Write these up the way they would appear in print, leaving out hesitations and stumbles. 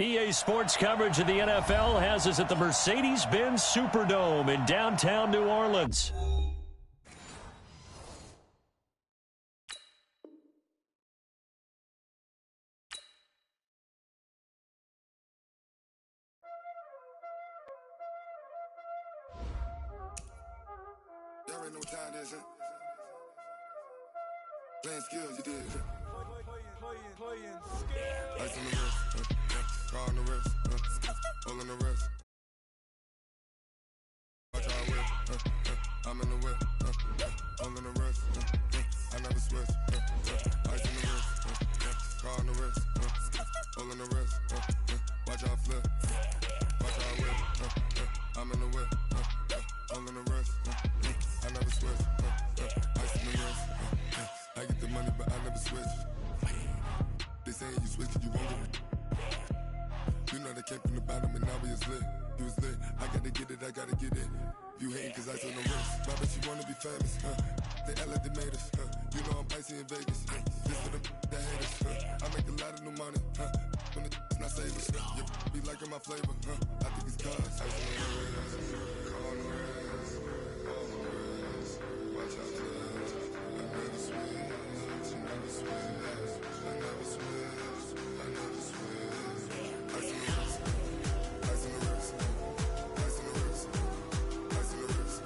EA Sports coverage of the NFL has us at the Mercedes-Benz Superdome in downtown New Orleans. Y'all already know what time it is, huh? Playing skills, you did. Playing skills. Ice on the wrist, car on the wrist, all on the wrist. Watch how I whip, I'm in the whip, all on the wrist, I never switch. Ice on the wrist, car on the wrist, all on the wrist. Watch how I flip, watch how I whip, I'm in the whip, all on the wrist. I never switch. Ice in the wrist. I get the money, but I never switch. They saying you switch, you won't get it. You know they came from the bottom and now we is lit. You was lit. I gotta get it, I gotta get it. You hating cause ice on the wrist. But I bet you wanna be famous. They act like they made us. You know I'm icy in Vegas. This for them that hate us. I make a lot of new money. When it's not savers. You be liking my flavor. I think it's cause ice on the wrist. Car on the wrist. Watch out, I never switch, I never switch, I never switch, I never switch. Ice in the wrist, ice in the wrist, ice in the wrist, ice in the wrist,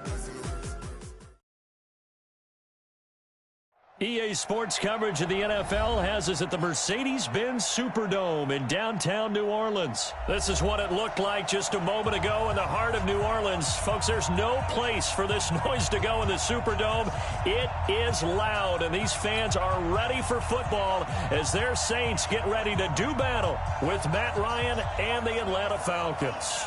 ice in the wrist. EA Sports coverage of the NFL has us at the Mercedes-Benz Superdome in downtown New Orleans. This is what it looked like just a moment ago in the heart of New Orleans. Folks, there's no place for this noise to go in the Superdome. It is loud, and these fans are ready for football as their Saints get ready to do battle with Matt Ryan and the Atlanta Falcons.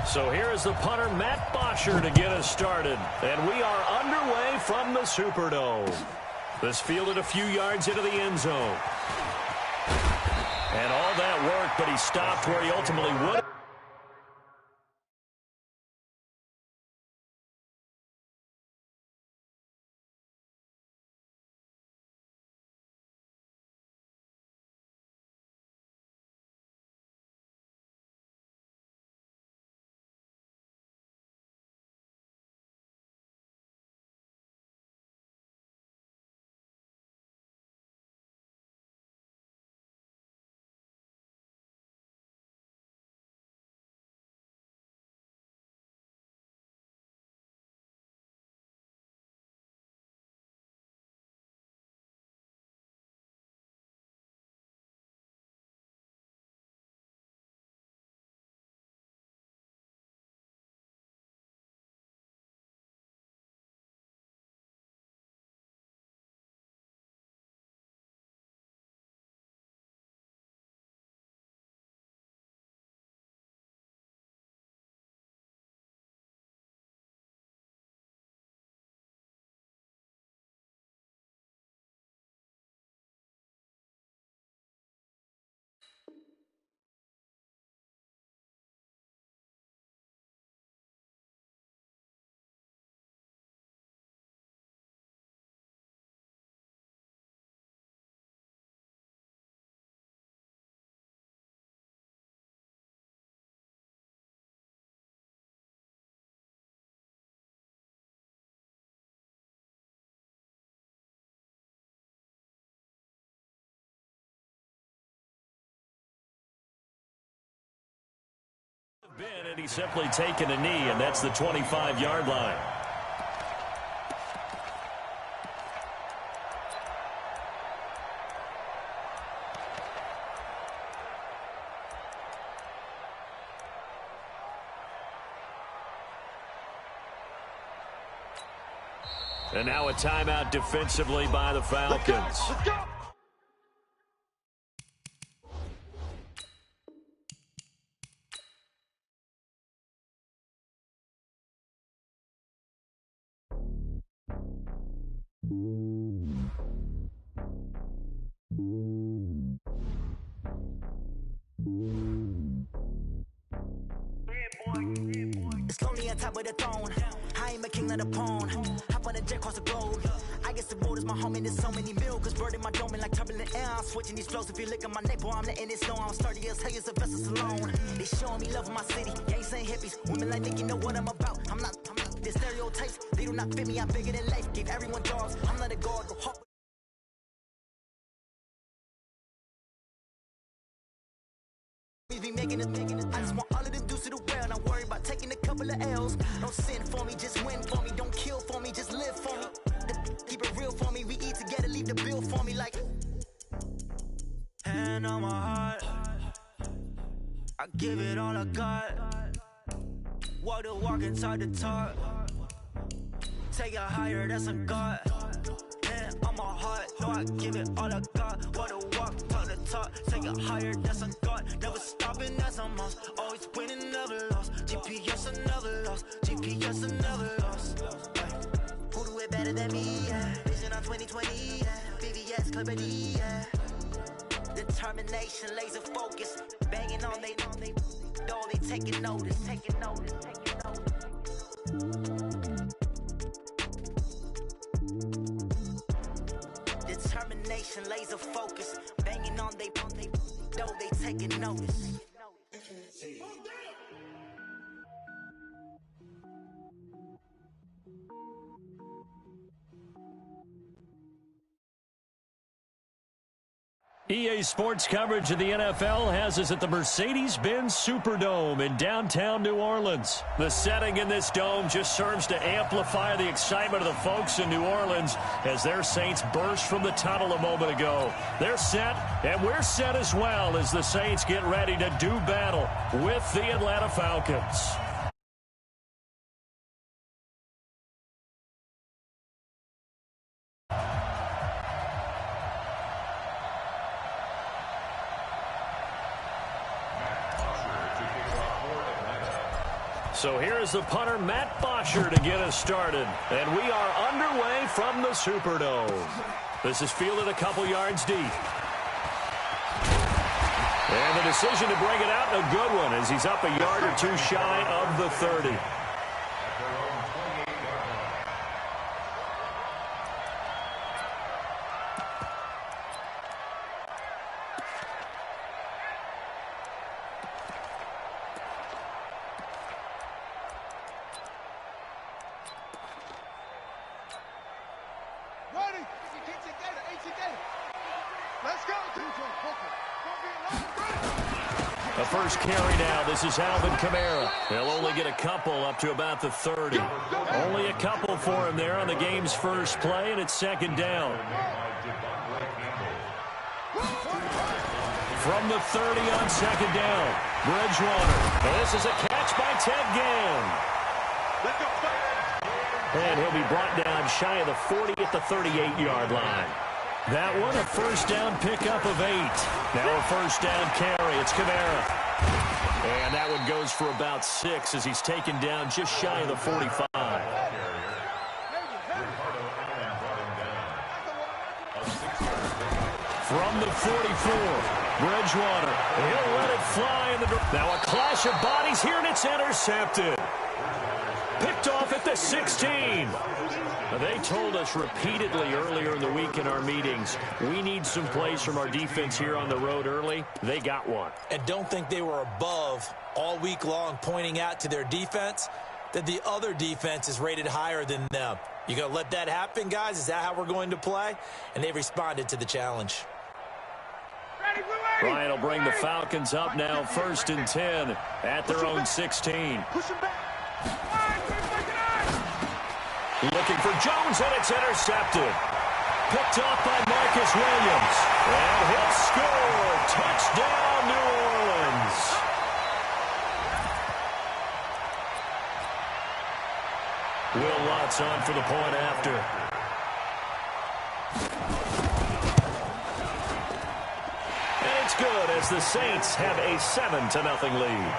So here is the punter, Matt Bosher, to get us started. And we are underway from the Superdome. This fielded a few yards into the end zone. And all that worked, but he stopped where he ultimately would. And he's simply taken a knee, and that's the 25-yard line. And now a timeout defensively by the Falcons. Let's go. It's lonely on top of the throne. I ain't a king of the pawn. Hop on a jet across the globe. I guess the world is my home and there's so many milkers burning my dome and like turbulent air. I'm switching these flows. If you look at my neck, boy, I'm letting it snow. I'm sturdy as hell as a vessel alone. They showing me love in my city. Yeah, ain't saying hippies. Women like think you know what I'm about. I'm not the stereotypes. They do not fit me. I'm bigger than life. Give everyone dogs. I'm not a god. Go hop. Be making it. I just want all of them dudes to the well. Not worry about taking a couple of L's. Don't sin for me, just win for me. Don't kill for me, just live for me. Keep it real for me. We eat together, leave the bill for me like. Hand on my heart, I give it all I got. Walk the walk and talk the talk. Take it higher, that's a God. Hand on my heart, no, I give it all I got. Walk the walk, talk the talk. Take it higher, that's a God. Never stopping, that's a must. Always winning, never lost. GPS, I never lost. GPS, I never lost. Who do it better than me? Yeah. Vision on 2020. Yeah. VVS, Clarity. Yeah. Determination, laser focus. Banging on they door, they taking notice. Taking notice. Determination, laser focus. Banging on they door, they taking notice. EA Sports coverage of the NFL has us at the Mercedes-Benz Superdome in downtown New Orleans. The setting in this dome just serves to amplify the excitement of the folks in New Orleans as their Saints burst from the tunnel a moment ago. They're set, and we're set as well as the Saints get ready to do battle with the Atlanta Falcons. So here is the punter, Matt Bosher, to get us started. And we are underway from the Superdome. This is fielded a couple yards deep. And the decision to bring it out, a good one, as he's up a yard or two shy of the 30. The first carry now. This is Alvin Kamara. He'll only get a couple up to about the 30. Only a couple for him there on the game's first play, and it's second down. From the 30 on second down, Bridgewater. And this is a catch by Ted Ginn. And he'll be brought down shy of the 40 at the 38-yard line. That one, a first down pickup of 8. Now a first down carry. It's Kamara. And that one goes for about 6 as he's taken down just shy of the 45. From the 44, Bridgewater. He'll let it fly in the direction. Now a clash of bodies here, and it's intercepted. Picked off at the 16. They told us repeatedly earlier in the week in our meetings, we need some plays from our defense here on the road early. They got one. And don't think they were above all week long pointing out to their defense that the other defense is rated higher than them. You going to let that happen, guys? Is that how we're going to play? And they responded to the challenge. Bryant will bring the Falcons up now, 1st and 10 at their own 16. Looking for Jones, and it's intercepted. Picked off by Marcus Williams. And he'll score. Touchdown, New Orleans. Will Lutz on for the point after. And it's good as the Saints have a 7-0 lead.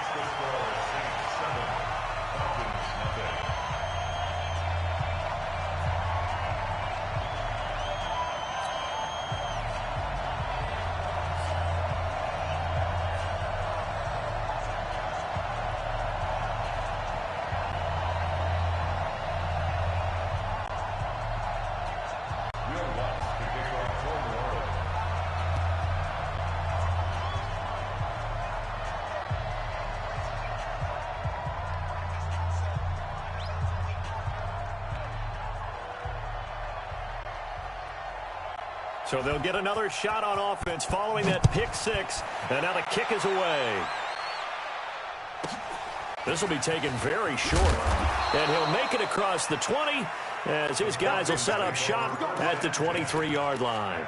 So they'll get another shot on offense following that pick six. And now the kick is away. This will be taken very short. And he'll make it across the 20 as his guys will set up shop at the 23-yard line.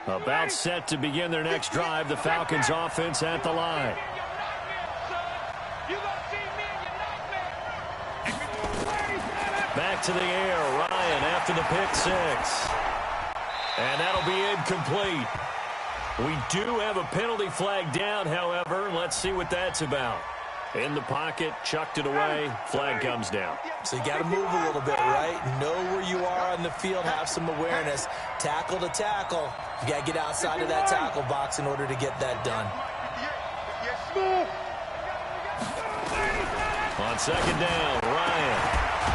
About set to begin their next drive, the Falcons offense at the line. Back to the air, Ryan after the pick six. And that'll be incomplete. We do have a penalty flag down, however. Let's see what that's about. In the pocket, chucked it away, flag comes down. So you got to move a little bit, right? Know where you are on the field, have some awareness. Tackle to tackle. You got to get outside of that tackle box in order to get that done. On second down, Ryan.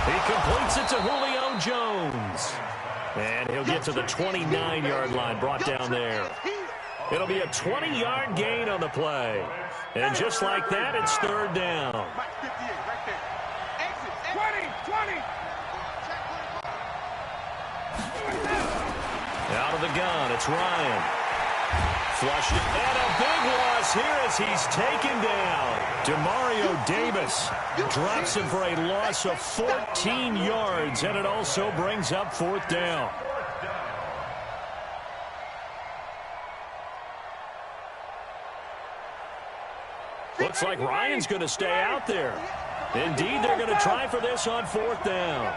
He completes it to Julio Jones. And he'll get to the 29-yard line, brought down there. It'll be a 20-yard gain on the play. And just like that, it's third down. Out of the gun, it's Ryan. Flushed it, and a big loss here as he's taken down. Demario Davis drops him for a loss of 14 yards, and it also brings up fourth down. Looks like Ryan's going to stay out there. Indeed, they're going to try for this on fourth down.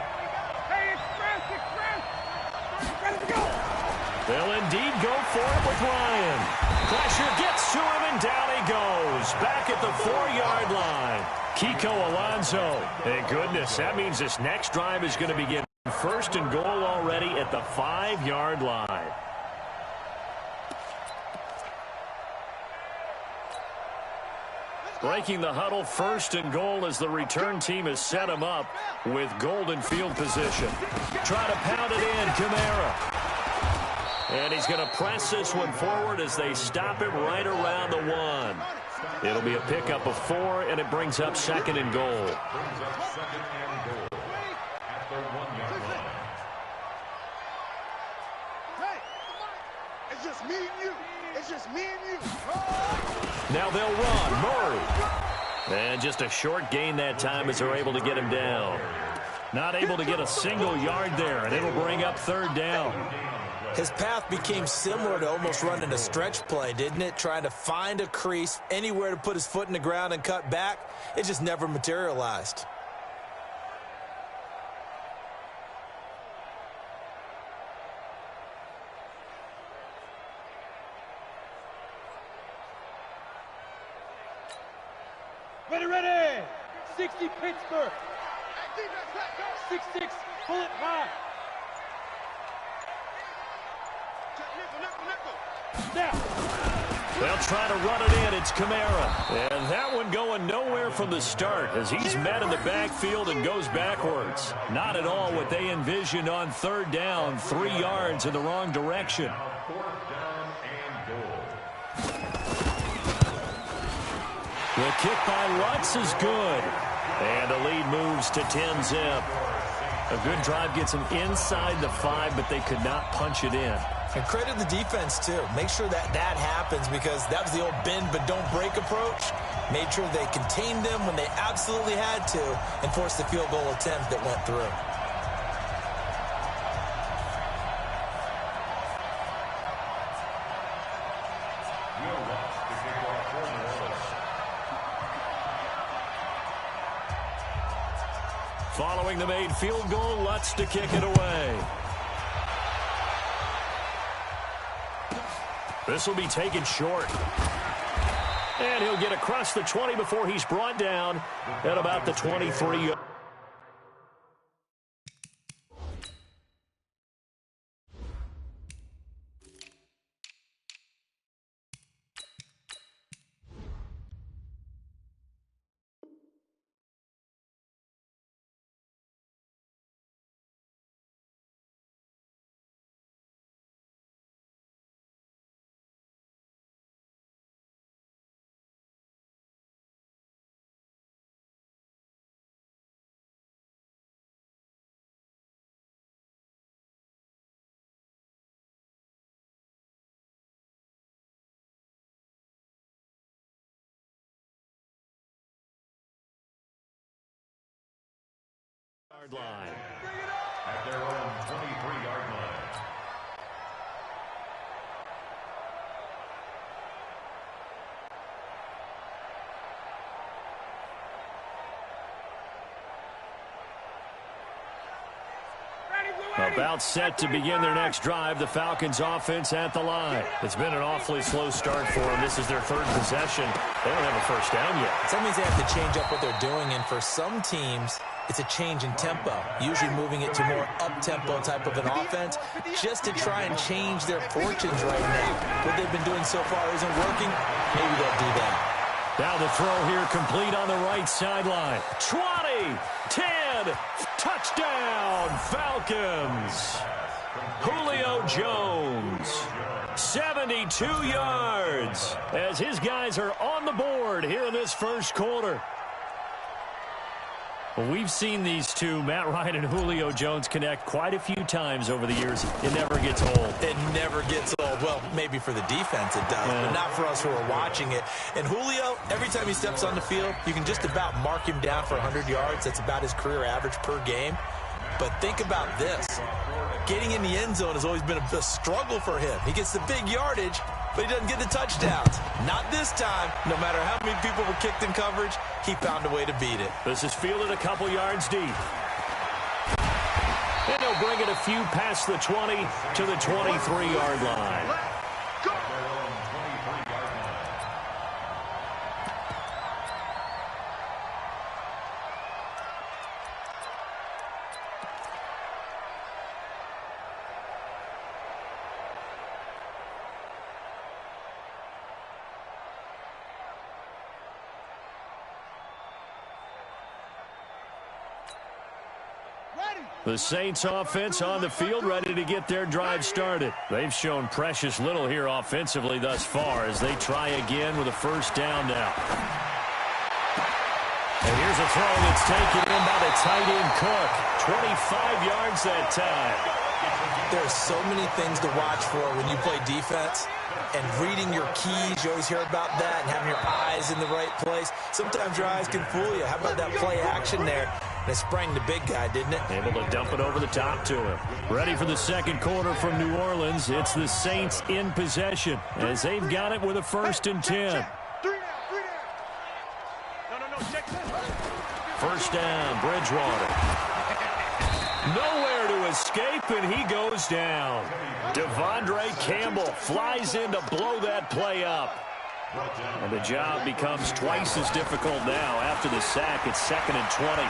They'll indeed go for it with Ryan. Pressure gets to him, and down he goes. Back at the 4-yard line. Kiko Alonso. Thank goodness, that means this next drive is going to begin first and goal already at the 5-yard line. Breaking the huddle, first and goal as the return team has set him up with golden field position. Try to pound it in, Kamara. And he's going to press this one forward as they stop him right around the 1. It'll be a pickup of 4, and it brings up second and goal. It's just me and you. It's just me and you. Now they'll run. Murray. And just a short gain that time as they're able to get him down. Not able to get a single yard there, and it'll bring up third down. His path became similar to almost running a stretch play, didn't it? Trying to find a crease, anywhere to put his foot in the ground and cut back. It just never materialized. Ready. 60 Pittsburgh. 6-6, pull it high. Now. They'll try to run it in. It's Kamara. And that one going nowhere from the start as he's met in the backfield and goes backwards. Not at all what they envisioned on third down. 3 yards in the wrong direction. The kick by Lutz is good. And the lead moves to 10-zip. A good drive gets them inside the 5, but they could not punch it in. And credit the defense, too. Make sure that happens because that was the old bend but don't break approach. Made sure they contained them when they absolutely had to and forced the field goal attempt that went through. Following the made field goal, Lutz to kick it away. This will be taken short. And he'll get across the 20 before he's brought down at about the 23. 23-yard line. At their own 23-yard line. About set to begin their next drive, the Falcons offense at the line. It's been an awfully slow start for them. This is their third possession. They don't have a first down yet. So that means they have to change up what they're doing, and for some teams, it's a change in tempo, usually moving it to more up-tempo type of an offense just to try and change their fortunes right now. What they've been doing so far isn't working. Maybe they'll do that. Now the throw here complete on the right sideline. 20, 10, touchdown, Falcons. Julio Jones, 72 yards, as his guys are on the board here in this first quarter. Well, we've seen these two, Matt Ryan and Julio Jones, connect quite a few times over the years. It never gets old. It never gets old. Well, maybe for the defense it does, but not for us who are watching it. And Julio, every time he steps on the field, you can just about mark him down for 100 yards. That's about his career average per game. But think about this. Getting in the end zone has always been a struggle for him. He gets the big yardage, but he doesn't get the touchdowns. Not this time. No matter how many people were kicked in coverage, he found a way to beat it. This is fielded a couple yards deep. And they'll bring it a few past the 20 to the 23-yard line. The Saints offense on the field, ready to get their drive started. They've shown precious little here offensively thus far as they try again with a first down now. And here's a throw that's taken in by the tight end Cook. 25 yards that time. There are so many things to watch for when you play defense. And reading your keys, you always hear about that, and having your eyes in the right place. Sometimes your eyes can fool you. How about that play action there? And it sprang the big guy, didn't it? Able to dump it over the top to him. Ready for the second quarter from New Orleans. It's the Saints in possession as they've got it with a 1st and 10. First down, Bridgewater. Nowhere to escape, and he goes down. Devondre Campbell flies in to blow that play up. And the job becomes twice as difficult now after the sack. It's 2nd and 20.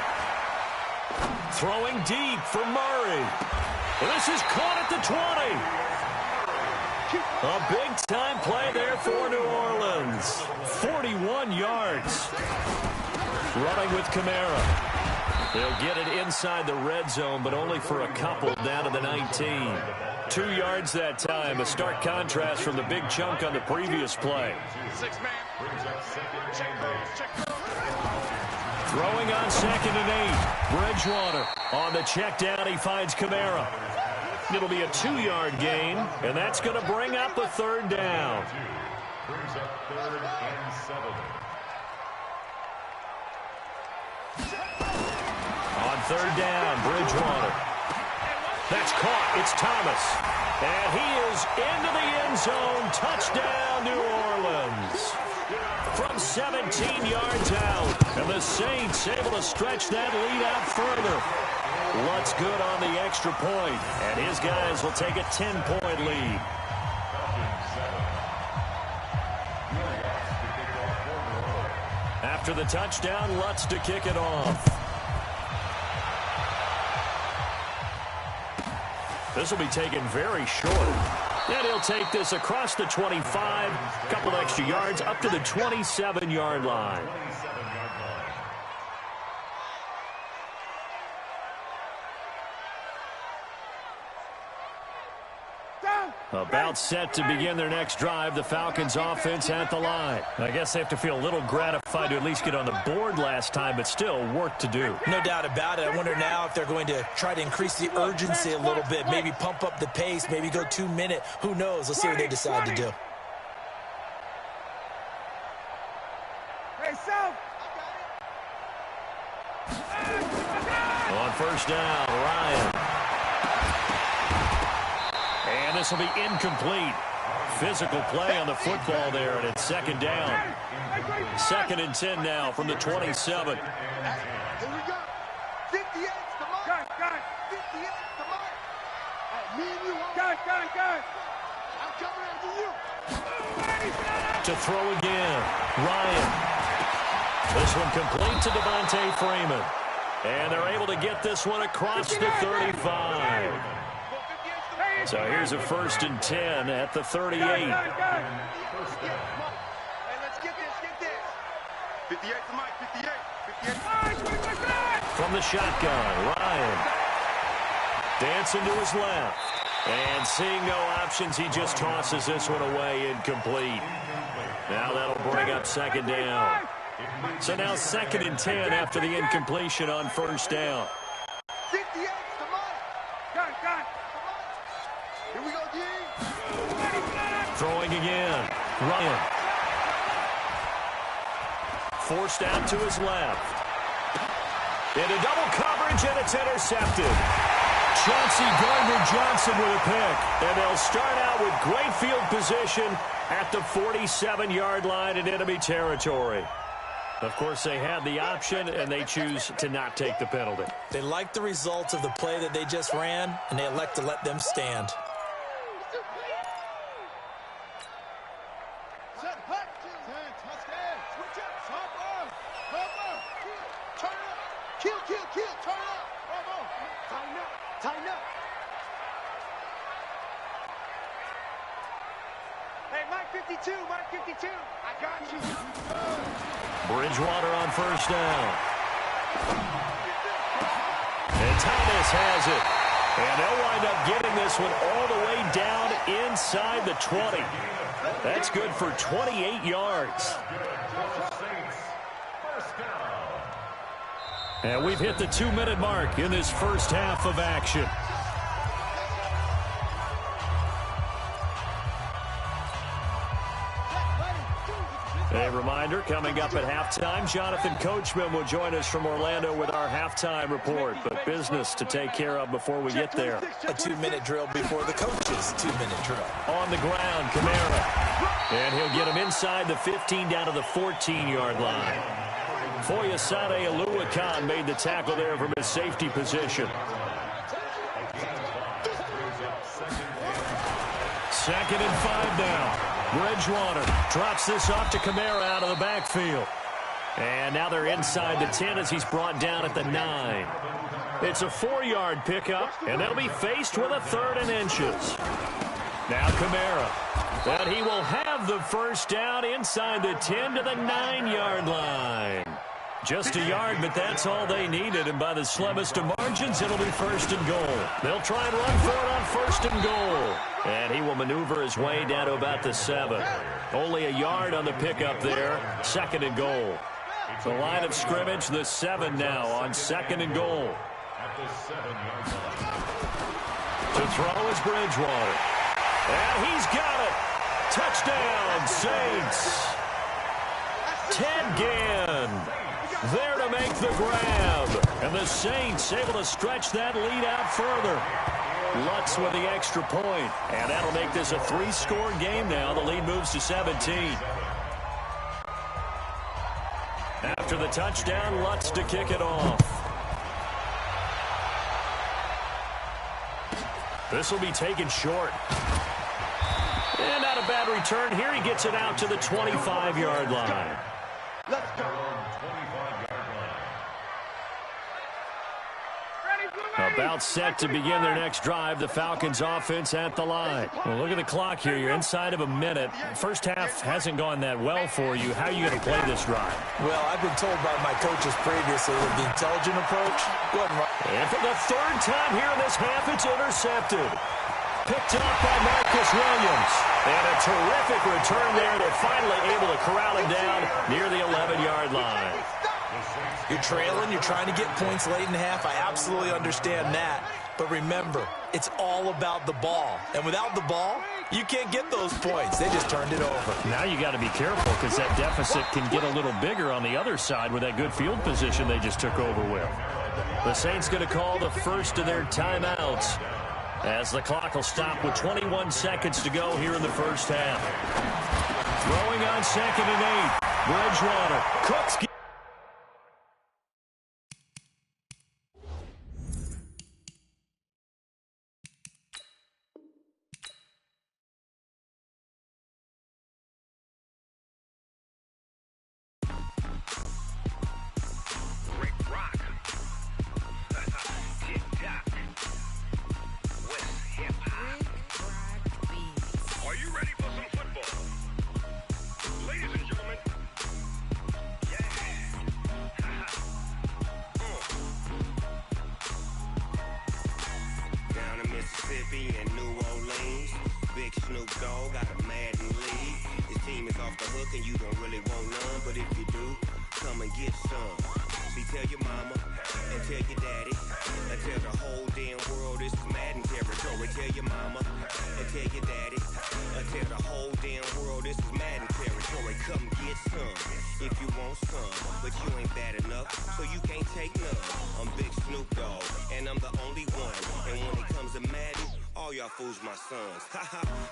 Throwing deep for Murray. This is caught at the 20. A big-time play there for New Orleans. 41 yards. Running with Kamara. They'll get it inside the red zone, but only for a couple down to the 19. 2 yards that time. A stark contrast from the big chunk on the previous play. Throwing on 2nd and 8. Bridgewater on the check down. He finds Kamara. It'll be a 2-yard gain, and that's going to bring up a 3rd down. Brings up 3rd and 7. On 3rd down, Bridgewater. That's caught. It's Thomas. And he is into the end zone. Touchdown, New Orleans. From 17 yards out. And the Saints able to stretch that lead out further. Lutz good on the extra point. And his guys will take a 10-point lead. After the touchdown, Lutz to kick it off. This will be taken very short. And he'll take this across the 25, a couple extra yards, up to the 27-yard line. About set to begin their next drive, the Falcons offense at the line. I guess they have to feel a little gratified to at least get on the board last time, but still work to do. No doubt about it. I wonder now if they're going to try to increase the urgency a little bit, maybe pump up the pace, maybe go 2-minute. Who knows? Let's see what they decide to do. Hey, South. On on first down. Ryan. And this will be incomplete. Physical play on the football there, and it's second down. 2nd and 10 now from the 27. Here we go. 58's the mark. 58's the mark. Me and you. Guys. I'm coming after you. To throw again. Ryan. This one complete to Devontae Freeman. And they're able to get this one across the 35. So here's a 1st and 10 at the 38. Hey, let's get this. 58's the mark. 58. From the shotgun, Ryan. Dancing to his left. And seeing no options, he just tosses this one away, incomplete. Now that'll bring up 2nd down. So now 2nd and 10 after the incompletion on first down. 58's the mark. Here we go, D. Throwing again. Ryan. Forced out to his left. Into double coverage, and it's intercepted. Chauncey Gardner-Johnson with a pick. And they'll start out with great field position at the 47-yard line in enemy territory. Of course, they had the option, and they choose to not take the penalty. They like the results of the play that they just ran, and they elect to let them stand. Tighten up. Hey, Mike 52. I got you. Bridgewater on first down. And Thomas has it. And they'll wind up getting this one all the way down inside the 20. That's good for 28 yards. And we've hit the 2-minute mark in this first half of action. A reminder, coming up at halftime, Jonathan Coachman will join us from Orlando with our halftime report. But business to take care of before we get there. A 2-minute drill before the coach's 2-minute drill. On the ground, Kamara. And he'll get him inside the 15 down to the 14-yard line. Foyesade Oluwakan made the tackle there from his safety position. 2nd and 5 now. Bridgewater drops this off to Kamara out of the backfield. And now they're inside the 10 as he's brought down at the 9. It's a 4-yard pickup, and they'll be faced with a 3rd and inches. Now Kamara. And he will have the first down inside the 10 to the 9-yard line. Just a yard, but that's all they needed. And by the slimmest of margins, it'll be 1st and goal. They'll try and run for it on 1st and goal. And he will maneuver his way down to about the 7. Only a yard on the pickup there. 2nd and goal. The line of scrimmage, the 7 now on 2nd and goal. To throw is Bridgewater. And he's got it. Touchdown, Saints. Ted Ginn there to make the grab. And the Saints able to stretch that lead out further. Lutz with the extra point. And that'll make this a 3-score game now. The lead moves to 17. After the touchdown, Lutz to kick it off. This will be taken short. And not a bad return here. He gets it out to the 25-yard line. Let's go. About set to begin their next drive. The Falcons offense at the line. Well, look at the clock here. You're inside of a minute. First half hasn't gone that well for you. How are you going to play this drive? Well, I've been told by my coaches previously that the intelligent approach. Go ahead and run. And for the 3rd time here in this half, it's intercepted. Picked up by Marcus Williams. And a terrific return there. They're finally able to corral him down near the 11-yard line. You're trailing, you're trying to get points late in the half. I absolutely understand that. But remember, it's all about the ball. And without the ball, you can't get those points. They just turned it over. Now you got to be careful because that deficit can get a little bigger on the other side with that good field position they just took over with. The Saints going to call the first of their timeouts as the clock will stop with 21 seconds to go here in the first half. Throwing on 2nd and 8. Bridgewater. Cooks. My sons,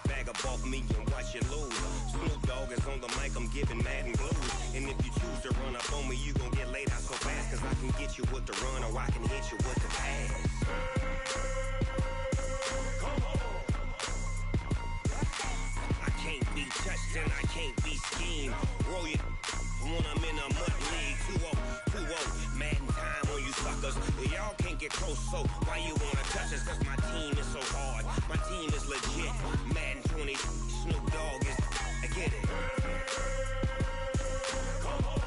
bag up off me and watch you lose. Snoop Dogg is on the mic, I'm giving Madden blues. And if you choose to run up on me, you gon' get laid out so fast. Cause I can get you with the run or I can hit you with the pass. Come on. I can't be touched and I can't be schemed. Roll you when I'm in a mud league. 2-0, 2-0, Madden time on you suckers. Y'all can't get close, so why you wanna touch us? Cause my team is so hard. My team is legit. Madden 20, Snoop Dogg is. I get it. Come on.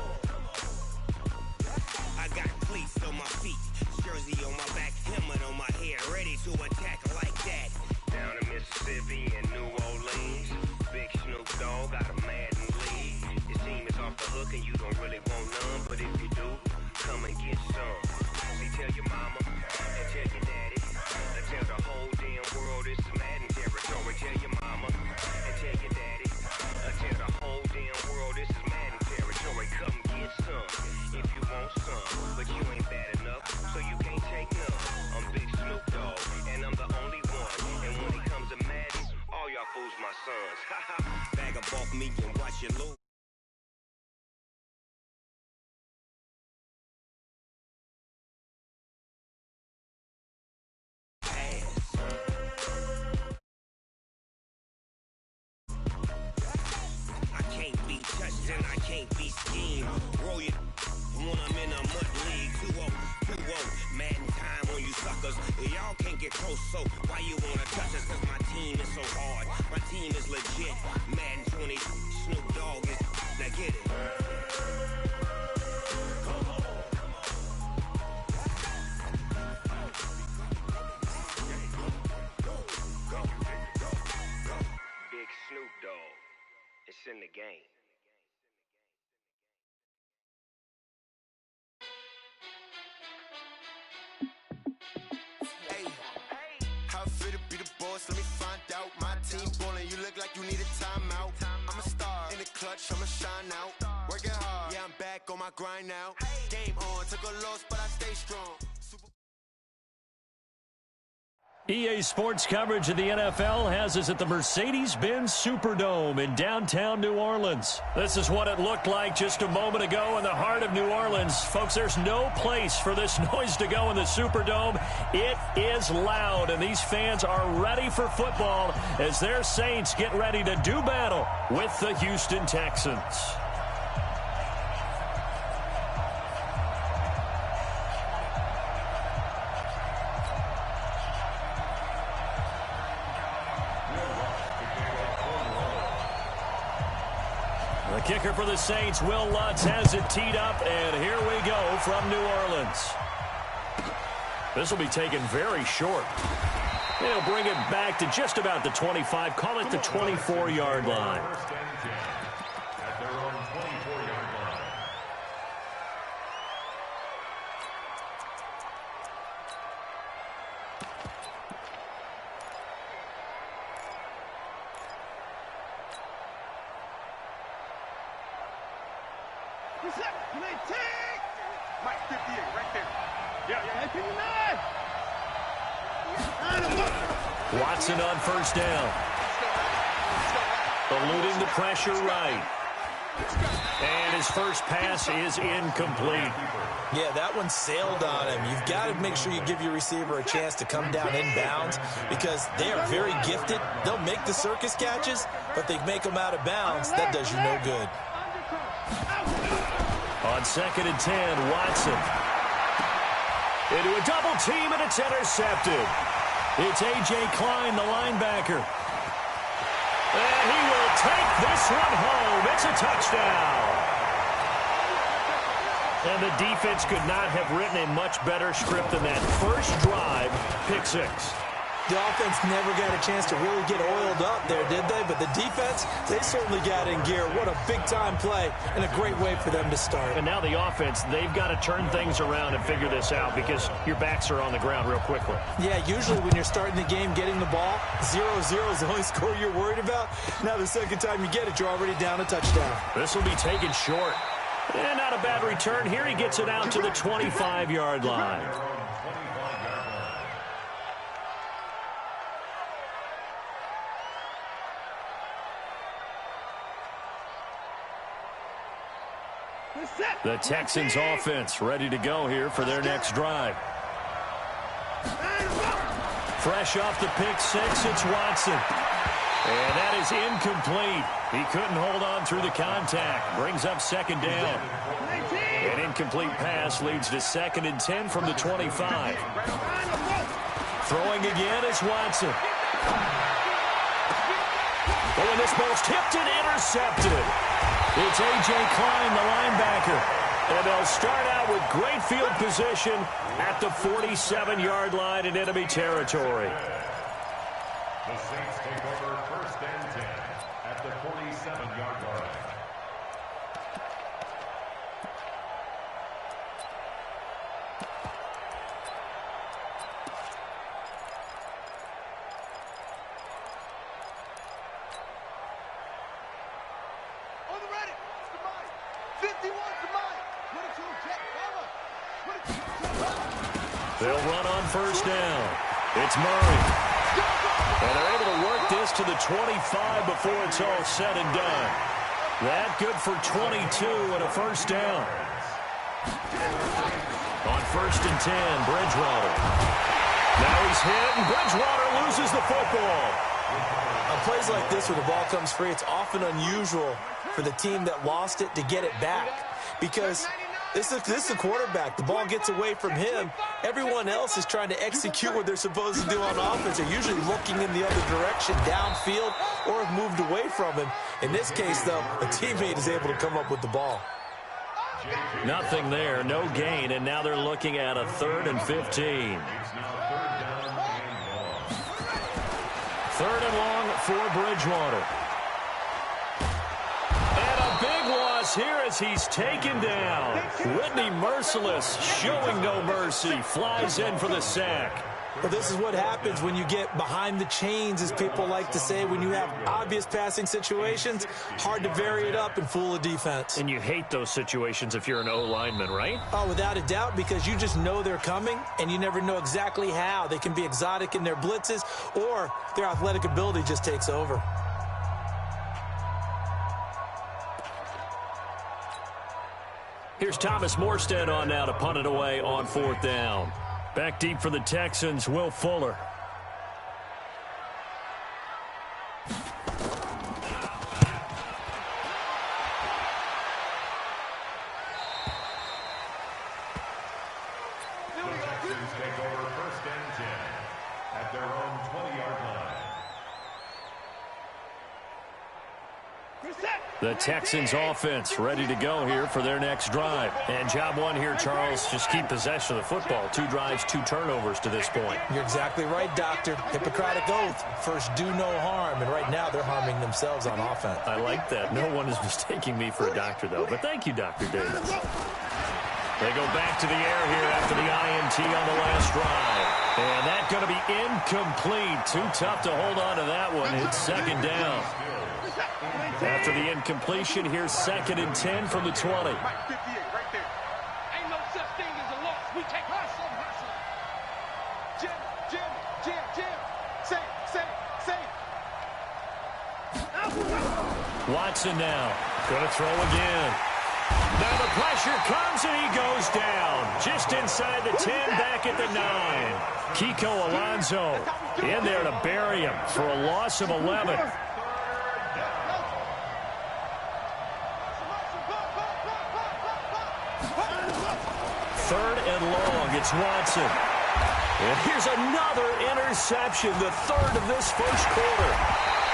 I got cleats on my feet, jersey on my back, helmet on my head, ready to attack like that. Down in Mississippi and New Orleans, big Snoop Dogg got a Madden lead. Your team is off the hook and you don't really want none, but if you do, come and get some. See, tell your mama and tell your daddy. Tell the whole damn world this is Madden territory. Tell your mama and tell your daddy. Tell the whole damn world this is Madden territory. Come get some if you want some, but you ain't bad enough, so you can't take none. I'm Big Snoop Dogg, and I'm the only one. And when it comes to Madden, all y'all fools my sons. Bag up off me and watch you lose. And I can't be schemed. Roll you when I'm in a mud league. 2-0, 2-0, Madden time on you suckers. Y'all can't get close, so why you wanna touch us? Cause my team is so hard. My team is legit. Madden 20, Snoop Dogg is. Now get it. Come on. Big Snoop Dogg. It's in the game. Let me find out. My team ballin', you look like you need a timeout. I'm a star in the clutch, I'ma shine out. Working hard, yeah, I'm back on my grind now. Game on, took a loss, but I stay strong. EA Sports coverage of the NFL has us at the Mercedes-Benz Superdome in downtown New Orleans. This is what it looked like just a moment ago in the heart of New Orleans. Folks, there's no place for this noise to go in the Superdome. It is loud, and these fans are ready for football as their Saints get ready to do battle with the Houston Texans. The kicker for the Saints, Will Lutz, has it teed up, and here we go from New Orleans. This will be taken very short. They'll bring it back to just about the 25, call it the 24-yard line. At their own 24-yard line. Mike 58, right there. Watson on first down. Eluding the pressure right. And his first pass is incomplete. Yeah, that one sailed on him. You've got to make sure you give your receiver a chance to come down inbounds because they are very gifted. They'll make the circus catches, but they make them out of bounds. That does you no good. On 2nd and 10, Watson. Into a double team, and it's intercepted. It's A.J. Klein, the linebacker. And he will take this one home. It's a touchdown. And the defense could not have written a much better script than that first drive, pick 6. The offense never got a chance to really get oiled up there, did they? But the defense, they certainly got in gear. What a big-time play and a great way for them to start. And now the offense, they've got to turn things around and figure this out because your backs are on the ground real quickly. Yeah, usually when you're starting the game, getting the ball, 0-0 is the only score you're worried about. Now the second time you get it, you're already down a touchdown. This will be taken short. And not a bad return. Here he gets it out to the 25-yard line. The Texans offense ready to go here for their next drive. Fresh off the pick 6, it's Watson. And that is incomplete. He couldn't hold on through the contact. Brings up 2nd down. An incomplete pass leads to 2nd and 10 from the 25. Throwing again is Watson. Oh, and this ball's tipped and intercepted. It's A.J. Klein, the linebacker. And they'll start out with great field position at the 47-yard line in enemy territory. The Saints take over 1st and 10 at the 47-yard line. On the ready. To mine. 51 to mine. 22 jet cover. 22 They'll run on first down. It's Murray. And they're able to work this to the 25 before it's all said and done. That good for 22 and a first down. On 1st and 10, Bridgewater. Now he's hit, and Bridgewater loses the football. On plays like this where the ball comes free, it's often unusual for the team that lost it to get it back because this is the quarterback. The ball gets away from him. Everyone else is trying to execute what they're supposed to do on offense. They're usually looking in the other direction, downfield, or have moved away from him. In this case, though, a teammate is able to come up with the ball. Nothing there, no gain, and now they're looking at a 3rd and 15. 3rd and long for Bridgewater. And a big loss here as he's taken down. Whitney Merciless, showing no mercy, flies in for the sack. Well, this is what happens when you get behind the chains, as people like to say. When you have obvious passing situations, hard to vary it up and fool a defense. And you hate those situations if you're an O-lineman, right? Oh, without a doubt, because you just know they're coming, and you never know exactly how. They can be exotic in their blitzes, or their athletic ability just takes over. Here's Thomas Morstead on now to punt it away on 4th down. Back deep for the Texans, Will Fuller. The Texans take over 1st and 10 at their own 20-yard line. The Texans offense ready to go here for their next drive. And job one here, Charles, just keep possession of the football. 2 drives, 2 turnovers to this point. You're exactly right, Doctor. Hippocratic oath. First, do no harm. And right now, they're harming themselves on offense. I like that. No one is mistaking me for a doctor, though. But thank you, Dr. Davis. They go back to the air here after the INT on the last drive. And that's going to be incomplete. Too tough to hold on to that one. It's 2nd down. After the incompletion, here's 2nd and 10 from the 20. Mike 58 right there. Ain't no such thing as a loss. We take our Jim. Say. Watson now. Going to throw again. Now the pressure comes and he goes down. Just inside the 10, back at the 9. Kiko Alonso in there to bury him for a loss of 11. Third and long, it's Watson. And here's another interception, the third of this first quarter.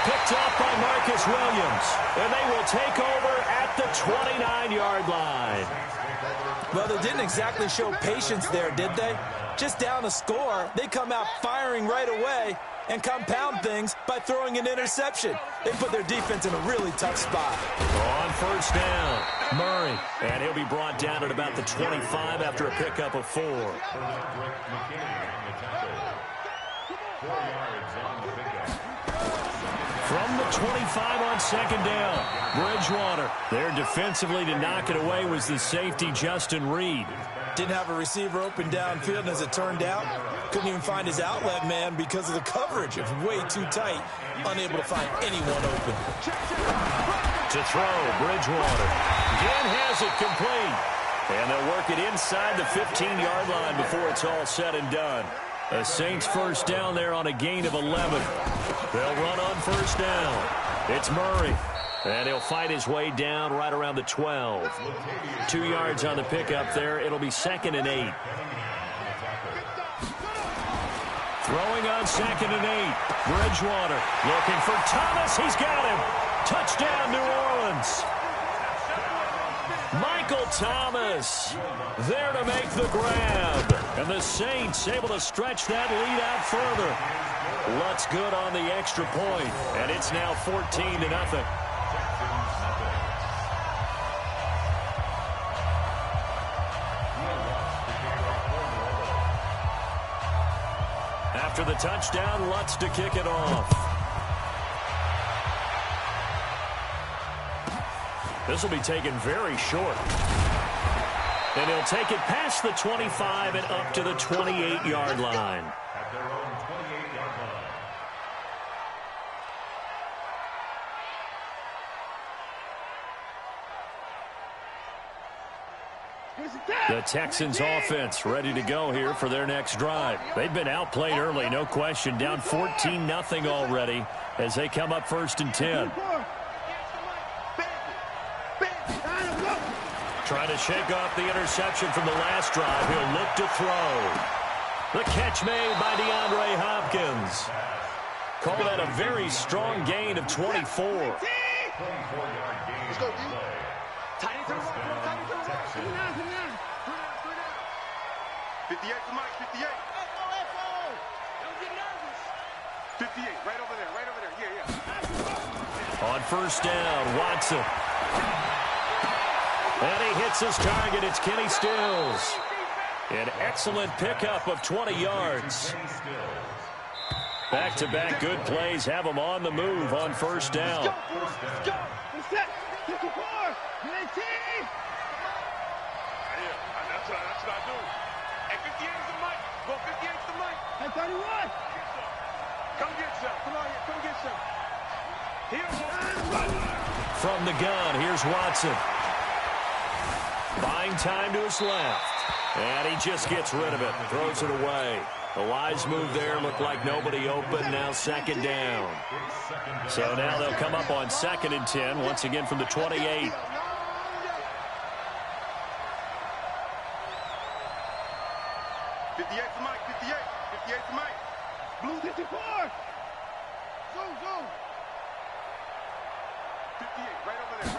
Picked off by Marcus Williams. And they will take over at the 29-yard line. Well, they didn't exactly show patience there, did they? Just down a score, they come out firing right away and compound things by throwing an interception. They put their defense in a really tough spot. On first down, Murray. And he'll be brought down at about the 25 after a pickup of 4. 4 yards on the pickup. From the 25 on second down, Bridgewater. There defensively to knock it away was the safety, Justin Reed. Didn't have a receiver open downfield, and as it turned out, couldn't even find his outlet man because of the coverage. It was way too tight, unable to find anyone open. To throw, Bridgewater. Again has it complete. And they'll work it inside the 15-yard line before it's all said and done. The Saints first down there on a gain of 11. They'll run on first down. It's Murray. And he'll fight his way down right around the 12. 2 yards on the pickup there. It'll be 2nd and 8. Throwing on 2nd and 8. Bridgewater looking for Thomas. He's got him. Touchdown, New Orleans. Michael Thomas there to make the grab. And the Saints able to stretch that lead out further. Lutz good on the extra point. And it's now 14-0. After the touchdown, Lutz to kick it off. This will be taken very short. And he'll take it past the 25 and up to the 28-yard line. At their own 28-yard line. The Texans offense ready to go here for their next drive. They've been outplayed early, no question. Down 14-0 already as they come up 1st and 10. Trying to shake off the interception from the last drive. He'll look to throw. The catch made by DeAndre Hopkins. Call that a very strong gain of 24. 24-yard gain. Let's go, D. First down, Texans. 58 to Mike, 58. 58, right over there, yeah. On first down, Watson. And he hits his target. It's Kenny Stills. An excellent pickup of 20 yards. Back-to-back good plays have him on the move on first down. Let's go. Reset. 54. That's what I do. Hey, 58 is the mic. Go 58 is the mic. Hey, 31. Come get some. Come on here. Come get some. From the gun, here's Watson. Buying time to his left. And he just gets rid of it. Throws it away. A wise move there. Looked like nobody open. Now 2nd down. So now they'll come up on 2nd and 10. Once again from the 28. 58 to Mike, 58 to Mike. Blue 54. Go. 58, right over there.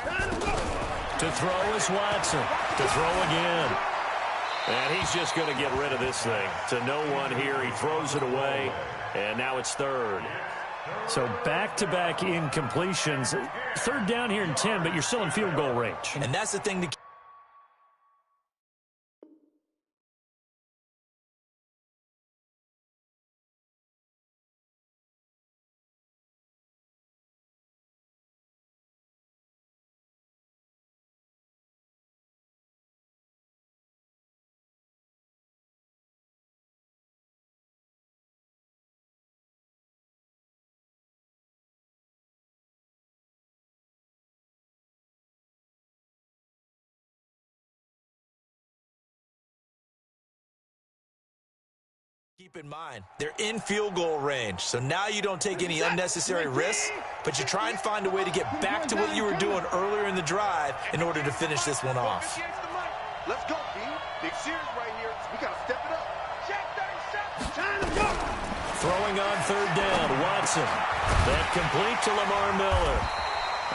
To throw is Watson. To throw again. And he's just going to get rid of this thing. To no one here. He throws it away. And now it's 3rd. So back-to-back incompletions. 3rd down here in 10, but you're still in field goal range. And that's the thing to Keep in mind, they're in field goal range, so now you don't take any unnecessary risks, but you try and find a way to get back to what you were doing earlier in the drive in order to finish this one off. Let's go, B. Big series right here. We got to step it up. Check 30 seconds. Time to go. Throwing on third down, Watson. That complete to Lamar Miller.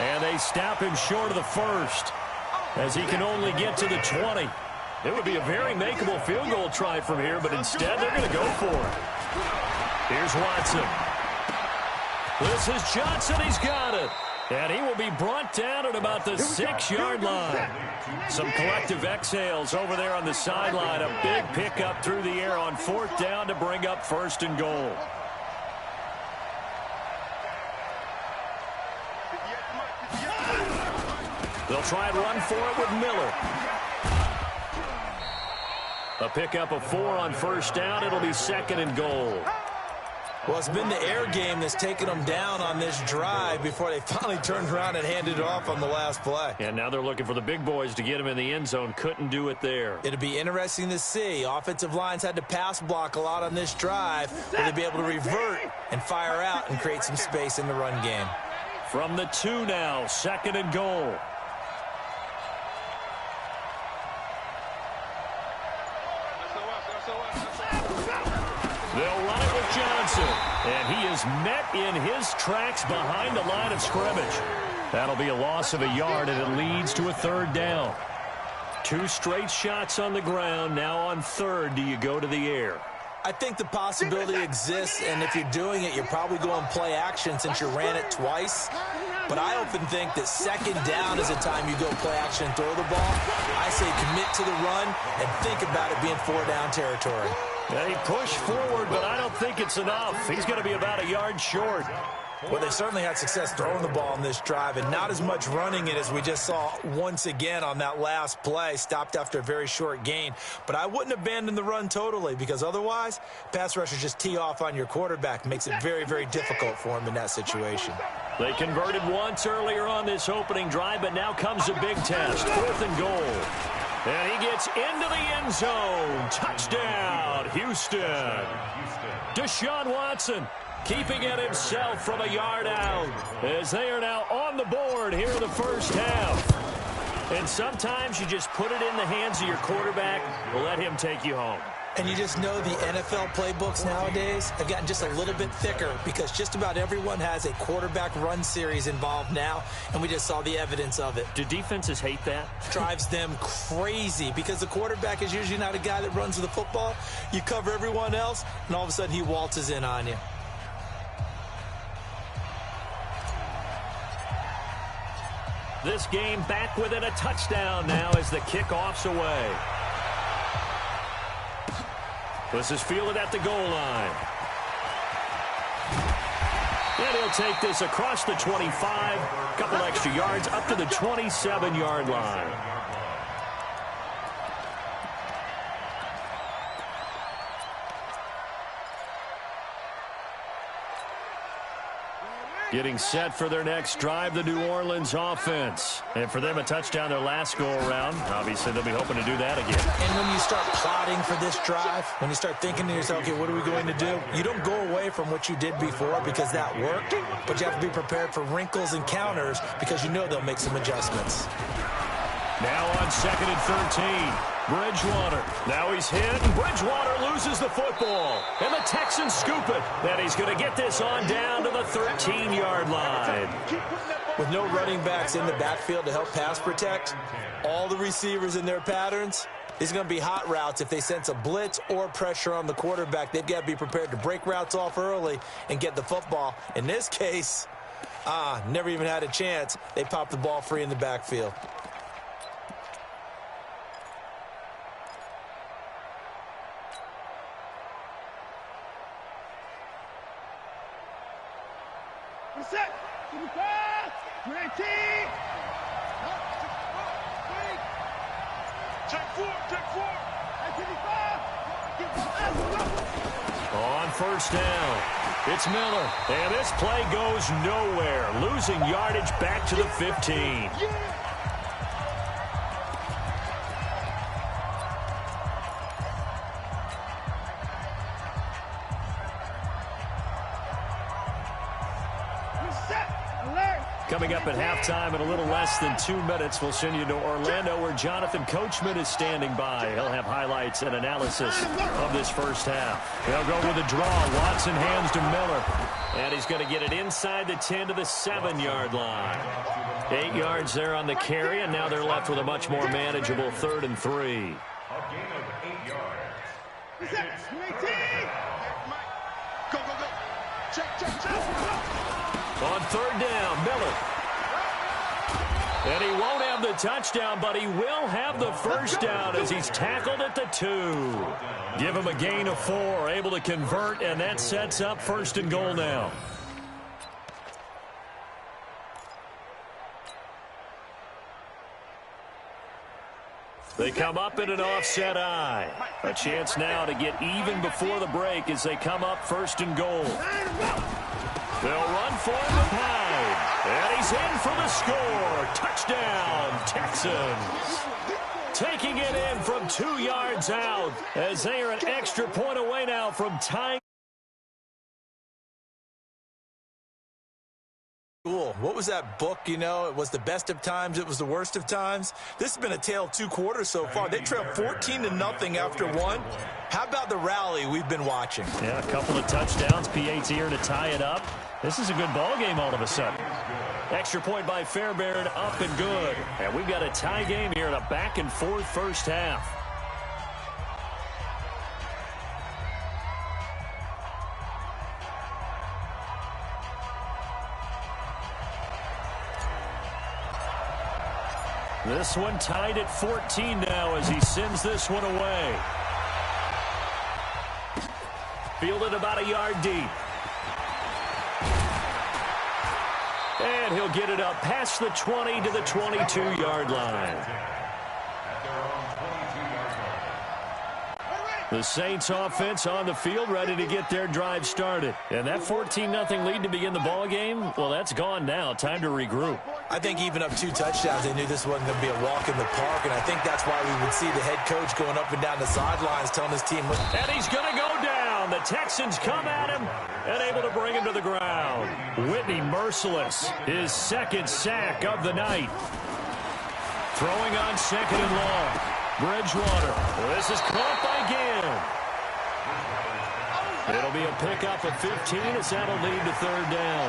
And they stop him short of the first, as he can only get to the 20. It would be a very makeable field goal try from here, but instead they're going to go for it. Here's Watson. This is Johnson. He's got it. And he will be brought down at about the 6-yard line. Some collective exhales over there on the sideline. A big pickup through the air on fourth down to bring up first and goal. They'll try and run for it with Miller. A pickup of 4 on first down. It'll be second and goal. Well, it's been the air game that's taken them down on this drive before they finally turned around and handed it off on the last play. And now they're looking for the big boys to get him in the end zone. Couldn't do it there. It'll be interesting to see. Offensive lines had to pass block a lot on this drive. Will they be able to revert and fire out and create some space in the run game? From the 2 now, second and goal. They'll run it with Johnson. And he is met in his tracks behind the line of scrimmage. That'll be a loss of a yard, and it leads to a third down. 2 straight shots on the ground. Now on third, do you go to the air? I think the possibility exists, and if you're doing it, you're probably going play action since you ran it twice. But I often think that second down is the time you go play action and throw the ball. I say commit to the run and think about it being 4-down territory. And he pushed forward, but I don't think it's enough. He's going to be about a yard short. Well, they certainly had success throwing the ball on this drive, and not as much running it as we just saw once again on that last play, stopped after a very short gain. But I wouldn't abandon the run totally, because otherwise, pass rushers just tee off on your quarterback. Makes it very, very difficult for him in that situation. They converted once earlier on this opening drive, but now comes a big test. 4th and goal. And he gets into the end zone. Touchdown, Houston. Deshaun Watson keeping it himself from a yard out, as they are now on the board here in the first half. And sometimes you just put it in the hands of your quarterback, let him take you home. And you just know the NFL playbooks nowadays have gotten just a little bit thicker, because just about everyone has a quarterback run series involved now, and we just saw the evidence of it. Do defenses hate that? Drives them crazy, because the quarterback is usually not a guy that runs the football. You cover everyone else, and all of a sudden he waltzes in on you. This game back within a touchdown now as the kickoff's away. This is fielded at the goal line. And he'll take this across the 25, a couple extra yards up to the 27-yard line. Getting set for their next drive, the New Orleans offense. And for them, a touchdown their last go-around. Obviously, they'll be hoping to do that again. And when you start plotting for this drive, when you start thinking to yourself, okay, what are we going to do? You don't go away from what you did before because that worked, but you have to be prepared for wrinkles and counters because you know they'll make some adjustments. Now on 2nd and 13. Bridgewater. Now he's hit, and Bridgewater loses the football. And the Texans scoop it. Then he's going to get this on down to the 13-yard line. With no running backs in the backfield to help pass protect, all the receivers in their patterns, these are going to be hot routes. If they sense a blitz or pressure on the quarterback, they've got to be prepared to break routes off early and get the football. In this case, never even had a chance. They popped the ball free in the backfield. Set. On first down, it's Miller. And this play goes nowhere. Losing yardage back to the 15. coming up at halftime in a little less than 2 minutes. We'll send you to Orlando, where Jonathan Coachman is standing by. He'll have highlights and analysis of this first half. They'll go with a draw. Watson hands to Miller. And he's going to get it inside the 10 to the 7-yard line. 8 yards there on the carry, and now they're left with a much more manageable 3rd and 3. A gain of 8 yards. Go, go, go. Check. On 3rd down, Miller. And he won't have the touchdown, but he will have the first down as he's tackled at the 2. Give him a gain of 4, able to convert, and that sets up 1st and goal now. They come up in an offset eye. A chance now to get even before the break as they come up 1st and goal. They'll run for him with Hyde. And he's in for the score. Touchdown, Texans. Taking it in from 2 yards out as they are an extra point away now from tying. Cool. What was that book, you know? It was the best of times. It was the worst of times. This has been a tale of 2 quarters so far. They trailed 14-0 after 1. How about the rally we've been watching? Yeah, a couple of touchdowns. P.A.'s here to tie it up. This is a good ball game all of a sudden. Extra point by Fairbairn, up and good. And we've got a tie game here in a back-and-forth first half. This one tied at 14 now as he sends this one away. Fielded about a yard deep. And he'll get it up past the 20 to the 22-yard line. The Saints offense on the field, ready to get their drive started. And that 14-0 lead to begin the ball game, well, that's gone now. Time to regroup. I think even up 2 touchdowns, they knew this wasn't going to be a walk in the park, and I think that's why we would see the head coach going up and down the sidelines telling his team. And he's going to go down. The Texans come at him and able to bring him to the ground. Whitney merciless, his 2nd sack of the night. Throwing on 2nd and long. Bridgewater. This is caught by Gill. It'll be a pickup of 15 as that'll lead to 3rd down.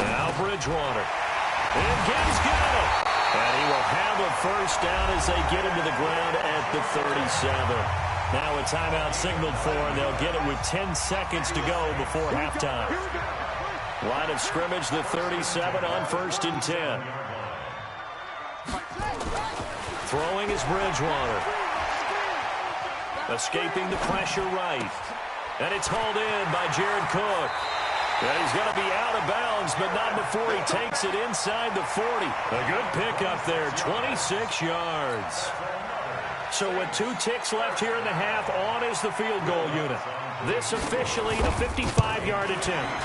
Now Bridgewater. And Gibbs got it. And he will have a first down as they get him to the ground at the 37. Now a timeout signaled for, and they'll get it with 10 seconds to go before halftime. Line of scrimmage, the 37 on 1st and 10. Throwing is Bridgewater. Escaping the pressure right. And it's hauled in by Jared Cook. And he's going to be out of bounds, but not before he takes it inside the 40. A good pickup there, 26 yards. So with 2 ticks left here in the half, on is the field goal unit. This officially a 55-yard attempt.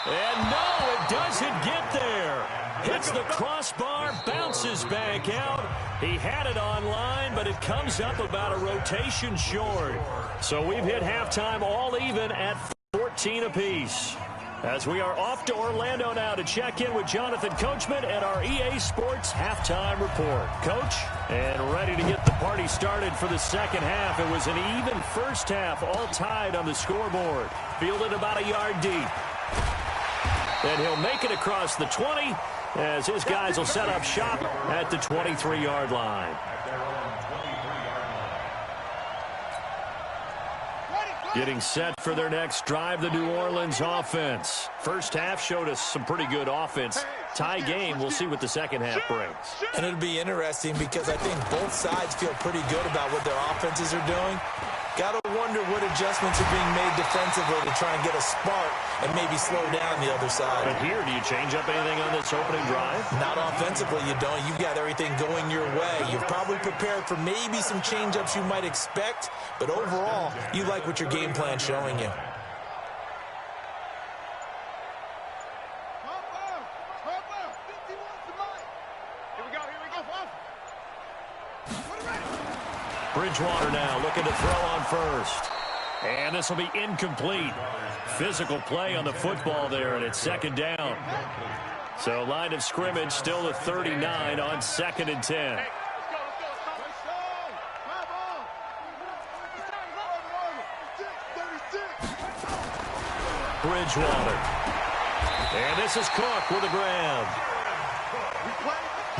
And no, it doesn't get there. Hits the crossbar, bounces back out. He had it online, but it comes up about a rotation short. So we've hit halftime all even at 14 apiece. As we are off to Orlando now to check in with Jonathan Coachman at our EA Sports Halftime Report. Coach, and ready to get the party started for the second half. It was an even first half, all tied on the scoreboard. Fielded about a yard deep. And he'll make it across the 20 as his guys will set up shop at the 23-yard line. Getting set for their next drive, the New Orleans offense. First half showed us some pretty good offense. Tie game, we'll see what the second half brings. And it'll be interesting because I think both sides feel pretty good about what their offenses are doing. Got to wonder what adjustments are being made defensively to try and get a spark and maybe slow down the other side. But here, do you change up anything on this opening drive? Not offensively, you don't. You've got everything going your way. You're probably prepared for maybe some change-ups you might expect, but overall, you like what your game plan's showing you. Bridgewater now looking to throw on first. And this will be incomplete. Physical play on the football there, and it's second down. So line of scrimmage still at 39 on 2nd and 10. Bridgewater. And this is Cook with a grab.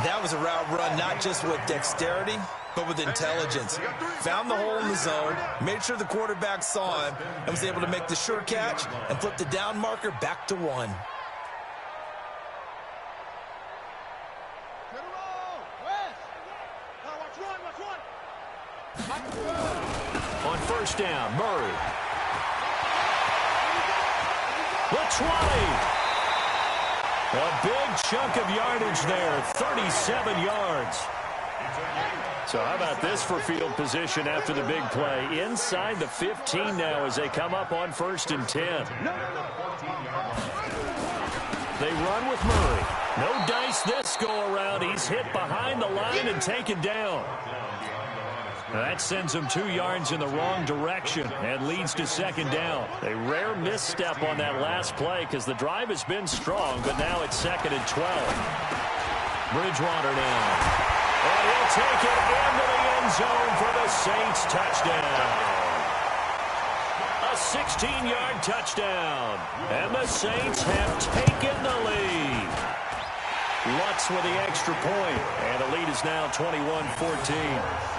That was a route run not just with dexterity, but with intelligence. Found the hole in the zone, made sure the quarterback saw him, and was able to make the sure catch and flip the down marker back to 1. On first down, Murray. The 20. A big chunk of yardage there, 37 yards. So how about this for field position after the big play? Inside the 15 now as they come up on 1st and 10. They run with Murray. No dice this go around. He's hit behind the line and taken down. That sends him 2 yards in the wrong direction and leads to second down. A rare misstep on that last play because the drive has been strong, but now it's 2nd and 12. Bridgewater now. And he'll take it into the end zone for the Saints touchdown. A 16-yard touchdown. And the Saints have taken the lead. Lutz with the extra point. And the lead is now 21-14.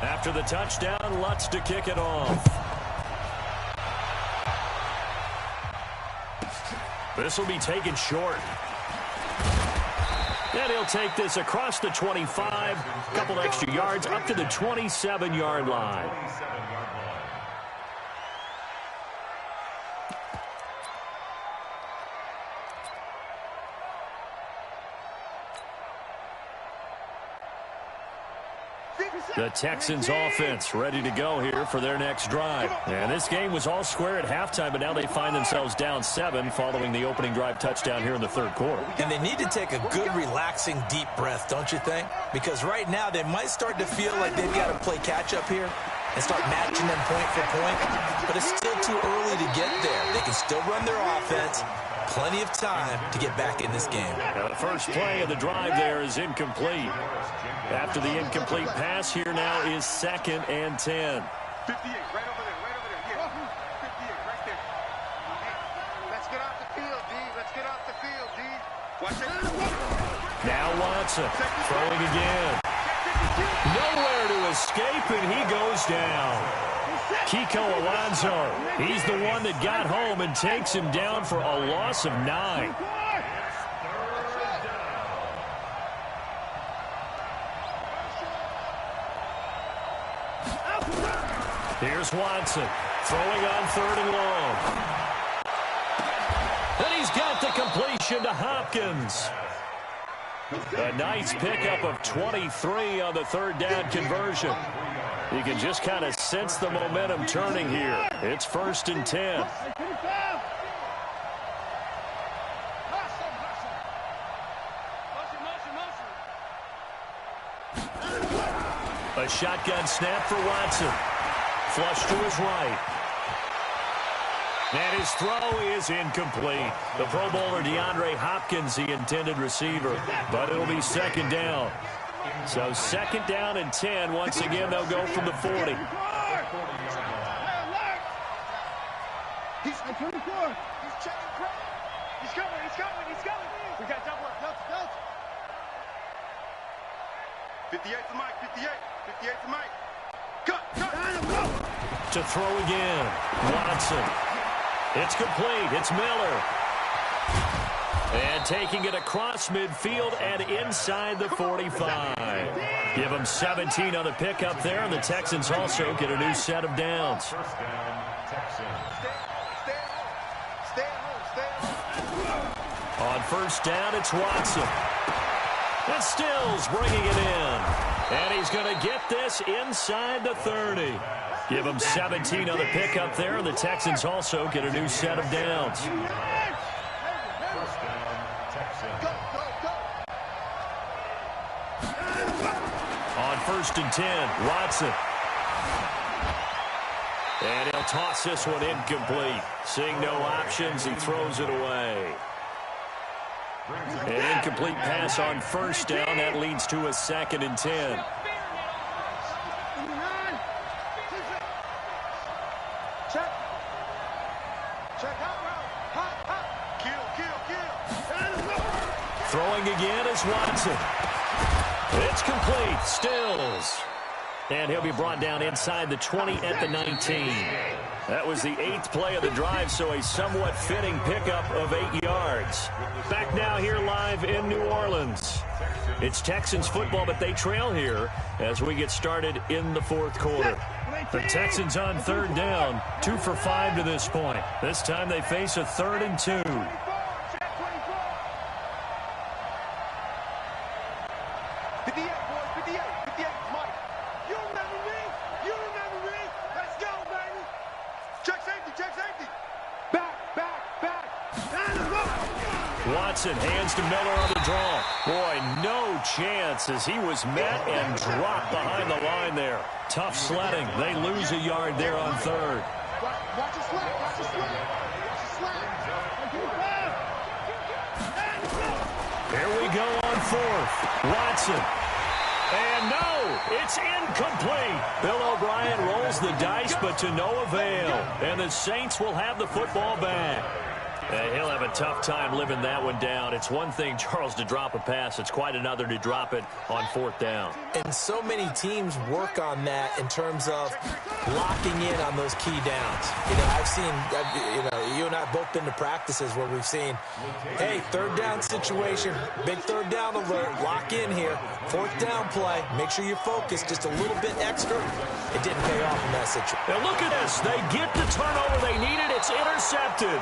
After the touchdown, Lutz to kick it off. This will be taken short. And he'll take this across the 25, a couple extra yards up to the 27-yard line. The Texans offense ready to go here for their next drive. And this game was all square at halftime, but now they find themselves down 7 following the opening drive touchdown here in the 3rd quarter. And they need to take a good, relaxing, deep breath, don't you think? Because right now they might start to feel like they've got to play catch-up here and start matching them point for point. But it's still too early to get there. They can still run their offense. Plenty of time to get back in this game. Now the first play of the drive there is incomplete. After the incomplete pass, here now is 2nd and 10. 58, right over there, yeah. 58, right there. Let's get off the field, D. Let's get off the field, D. Watch it. Now Watson throwing again. Nowhere to escape, and he goes down. Kiko Alonso, he's the one that got home and takes him down for a loss of 9. Here's Watson throwing on 3rd and long. And he's got the completion to Hopkins. A nice pickup of 23 on the 3rd down conversion. You can just kind of sense the momentum turning here. It's 1st and 10. A shotgun snap for Watson. Flush to his right. And his throw is incomplete. The Pro Bowler DeAndre Hopkins, the intended receiver, but it'll be 2nd down. So 2nd down and 10. Once again, they'll go from the 40. He's checking Craig. He's coming. We got double up. Delta. 58 to Mike, 58 to Mike. Cut. To throw again. Watson. It's complete. It's Miller. And taking it across midfield and inside the 45. Give them 17 on the pickup there, and the Texans also get a new set of downs. Stay On first down, it's Watson. And Stills bringing it in. And he's going to get this inside the 30. Give him 17 on the pickup there, and the Texans also get a new set of downs. On first and 10, Watson. And he'll toss this one incomplete. Seeing no options, he throws it away. An incomplete pass on first down. That leads to a 2nd and 10. Throwing again is Watson. It's complete. Stills. And he'll be brought down inside the 20 at the 19. That was the 8th play of the drive, so a somewhat fitting pickup of 8 yards. Back now here live in New Orleans. It's Texans football, but they trail here as we get started in the 4th quarter. The Texans on third down, 2 for 5 to this point. This time they face a 3rd and 2. Watson hands to Miller on the draw. Boy, no chance as he was met and dropped behind the line there. Tough sledding. They lose a yard there on 3rd. Watch the slack. Watch the slack. Here we go on 4th. Watson. And no, it's incomplete. Bill O'Brien rolls the dice, but to no avail. And the Saints will have the football back. He'll have a tough time living that one down. It's one thing, Charles, to drop a pass. It's quite another to drop it on 4th down. And so many teams work on that in terms of locking in on those key downs. I've seen, you and I have both been to practices where we've seen, hey, 3rd down situation, big 3rd down alert, lock in here. 4th down play, make sure you're focused just a little bit extra. It didn't pay off in that situation. Now look at this. They get the turnover they needed. It's intercepted.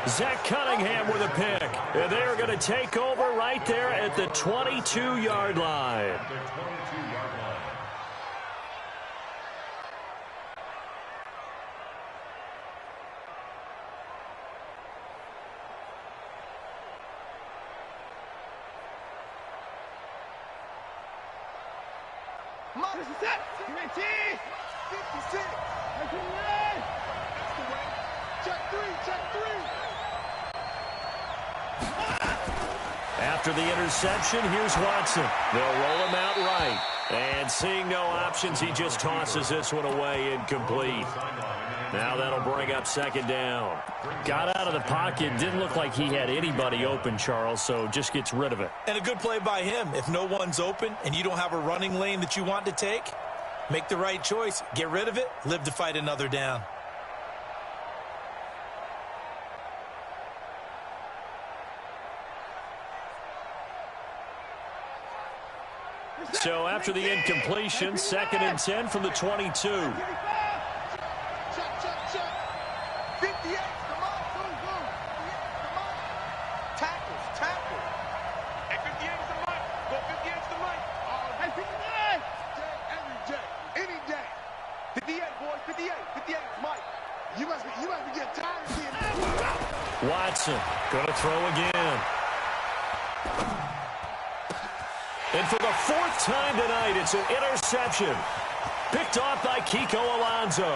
Zach Cunningham with a pick. And they are going to take over right there at the 22-yard line. This is it. 56. That's the way. Check 3. After the interception, here's Watson. They'll roll him out right. And seeing no options, he just tosses this one away incomplete. Now that'll bring up 2nd down. Got out of the pocket. Didn't look like he had anybody open, Charles, so just gets rid of it. And a good play by him. If no one's open and you don't have a running lane that you want to take, make the right choice. Get rid of it. Live to fight another down. So after the incompletion, 2nd and 10 from the 22. Check. 58. Come on. Boom. Tackles. Hey, 58 is the mic. Go 58 is the mic. Hey, 59. Every day. Any day. 58, boys. 58 is Mike. You must be getting tired of seeing that. Watson going to throw again. And for the 4th time tonight, it's an interception. Picked off by Kiko Alonso.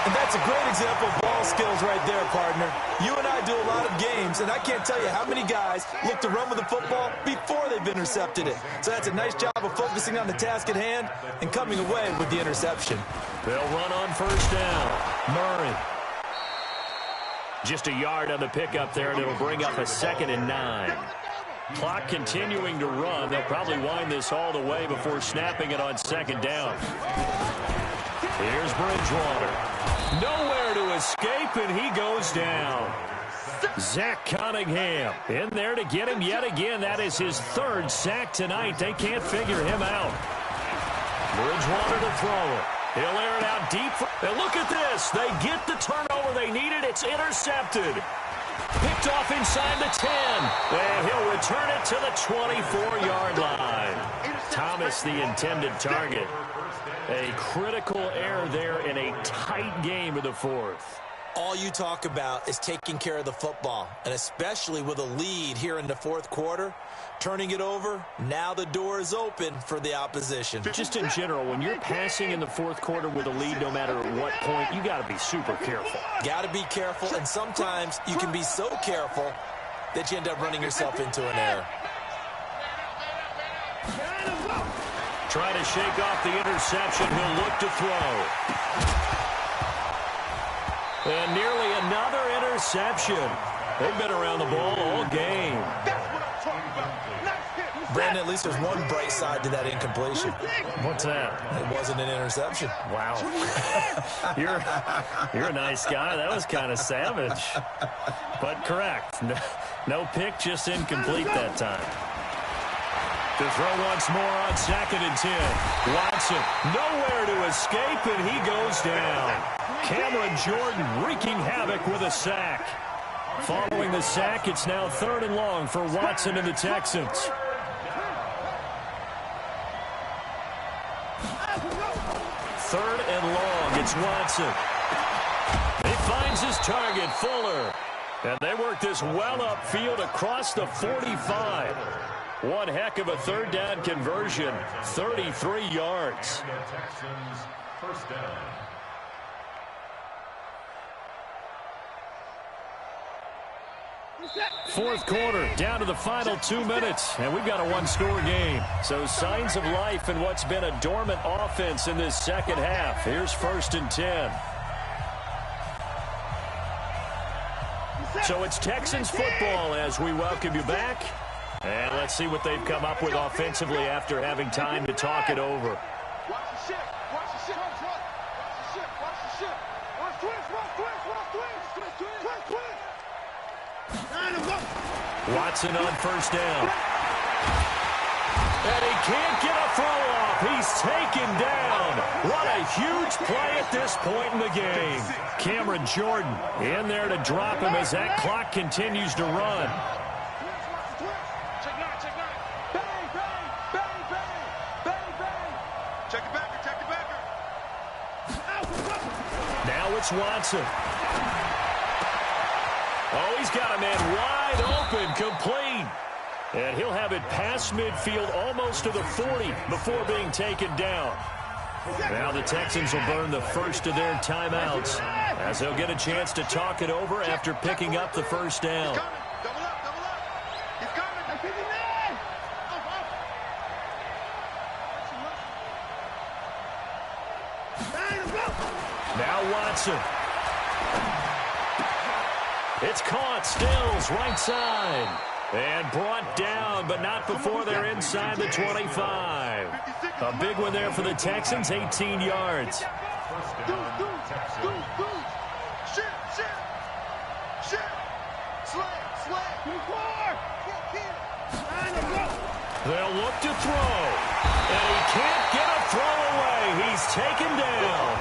And that's a great example of ball skills right there, partner. You and I do a lot of games, and I can't tell you how many guys look to run with the football before they've intercepted it. So that's a nice job of focusing on the task at hand and coming away with the interception. They'll run on 1st down. Murray. Just a yard on the pickup there, and it'll bring up a 2nd and 9. Clock continuing to run. They'll probably wind this all the way before snapping it on 2nd down. Here's Bridgewater. Nowhere to escape, and he goes down. Zach Cunningham in there to get him yet again. That is his 3rd sack tonight. They can't figure him out. Bridgewater to throw it. He'll air it out deep. And look at this. They get the turnover they needed. It's intercepted. Picked off inside the 10. And he'll return it to the 24-yard line. Thomas, the intended target. A critical error there in a tight game of the fourth. All you talk about is taking care of the football, and especially with a lead here in the fourth quarter, turning it over, now the door is open for the opposition. Just in general, when you're passing in the fourth quarter with a lead, no matter at what point, you got to be super careful. Got to be careful, and sometimes you can be so careful that you end up running yourself into an error. Trying to shake off the interception. He'll look to throw. And nearly another interception. They've been around the ball all game. Brandon, at least there's one bright side to that incompletion. What's that? It wasn't an interception. Wow. You're a nice guy. That was kind of savage. But correct. No pick, just incomplete that time. To throw once more on 2nd and 10. Watson nowhere to escape, and he goes down. Cameron Jordan wreaking havoc with a sack. Following the sack, it's now 3rd and long for Watson and the Texans. Third and long, it's Watson. He finds his target, Fuller. And they work this well upfield across the 45. One heck of a 3rd down conversion, 33 yards. Texans, first down. Fourth quarter, down to the final 2 minutes, and we've got a one-score game. So signs of life in what's been a dormant offense in this second half. Here's 1st and 10. So it's Texans football as we welcome you back. And let's see what they've come up with offensively after having time to talk it over. Watch the ship. Watch the ship. Watch the ship. Watch the ship. Watch twins. Watch twins. Watch twins. Twins. Twins. Watson on 1st down. And he can't get a throw off. He's taken down. What a huge play at this point in the game. Cameron Jordan in there to drop him as that clock continues to run. Now it's Watson. Oh, he's got a man wide open, complete. And he'll have it past midfield almost to the 40 before being taken down. Now the Texans will burn the first of their timeouts as they'll get a chance to talk it over after picking up the 1st down. Now Watson. It's caught. Stills right side. And brought down, but not before they're inside the 25. A big one there for the Texans, 18 yards. They'll look to throw. And he can't get a throw away. He's taken down.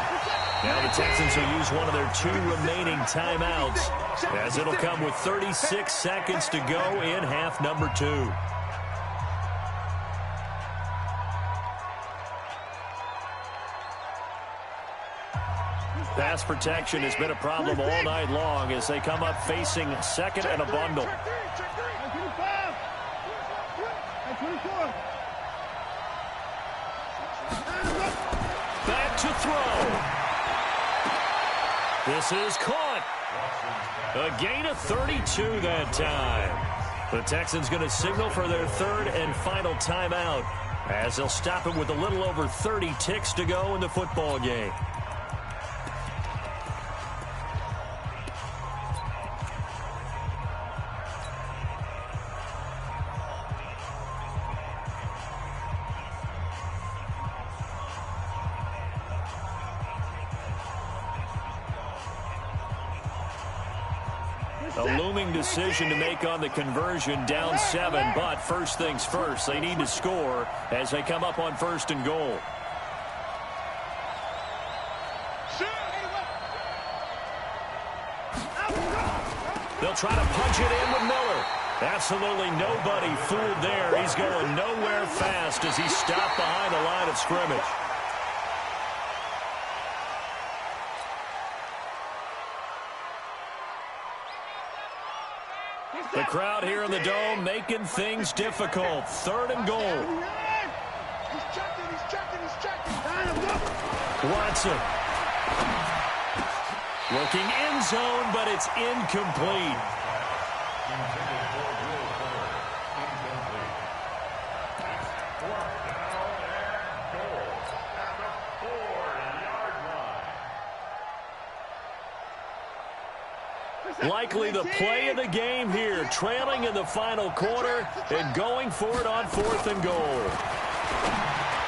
Now the Texans will use one of their 2 remaining timeouts, as it'll come with 36 seconds to go in half number 2. Pass protection has been a problem all night long as they come up facing 2nd and a bundle. Back to throw. This is caught. A gain of 32 that time. The Texans going to signal for their 3rd and final timeout as they'll stop it with a little over 30 ticks to go in the football game. A looming decision to make on the conversion, down 7, but first things first, they need to score as they come up on 1st and goal. They'll try to punch it in with Miller. Absolutely nobody fooled there. He's going nowhere fast as he stopped behind the line of scrimmage. The crowd here in the Dome making things difficult. 3rd and goal. Watson. Looking end zone, but it's incomplete. Likely the play of the game here, trailing in the final quarter and going for it on 4th and goal.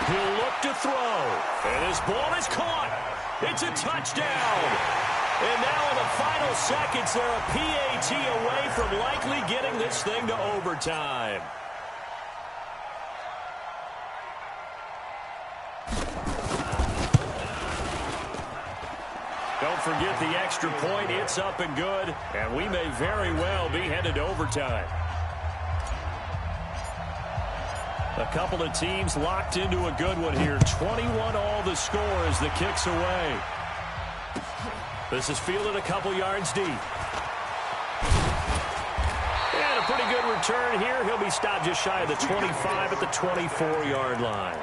He'll look to throw, and his ball is caught. It's a touchdown. And now in the final seconds, they're a PAT away from likely getting this thing to overtime. Don't forget the extra point. It's up and good, and we may very well be headed to overtime. A couple of teams locked into a good one here. 21 all the score as the kick's away. This is fielded a couple yards deep. And a pretty good return here. He'll be stopped just shy of the 25 at the 24-yard line.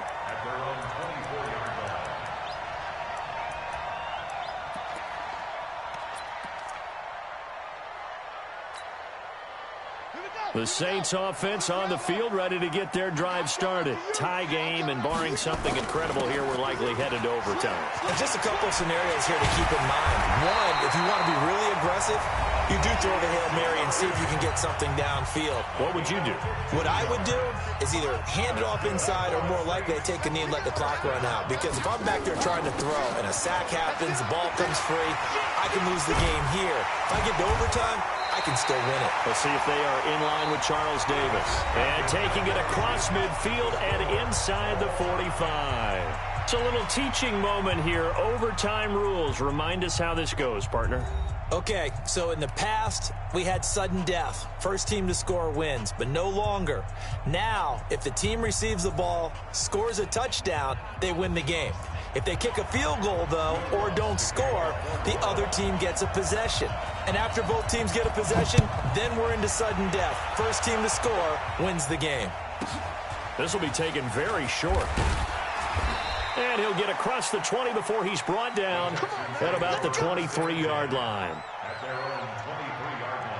The Saints offense on the field, ready to get their drive started. Tie game, and barring something incredible here, we're likely headed to overtime. And just a couple of scenarios here to keep in mind. One, if you want to be really aggressive, you do throw the Hail Mary and see if you can get something downfield. What would you do? What I would do is either hand it off inside or more likely I take a knee and let the clock run out. Because if I'm back there trying to throw and a sack happens, the ball comes free, I can lose the game here. If I get to overtime, I can still win it. Let's see if they are in line with Charles Davis. And taking it across midfield and inside the 45. It's a little teaching moment here. Overtime rules. Remind us how this goes, partner. Okay, so in the past, we had sudden death. First team to score wins, but no longer. Now, if the team receives the ball, scores a touchdown, they win the game. If they kick a field goal, though, or don't score, the other team gets a possession. And after both teams get a possession, then we're into sudden death. First team to score wins the game. This will be taken very short. And he'll get across the 20 before he's brought down at about the 23-yard line. At their own 23-yard line.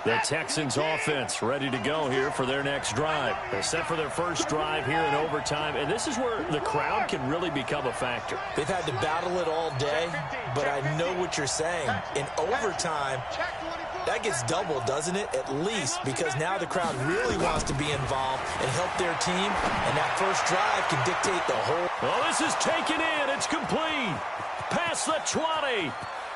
The Texans offense ready to go here for their next drive. They're set for their first drive here in overtime, and this is where the crowd can really become a factor. They've had to battle it all day, but I know what you're saying. In overtime, that gets doubled, doesn't it? At least, because now the crowd really wants to be involved and help their team, and that first drive can dictate the whole. Well, this is taken in. It's complete. Past the 20.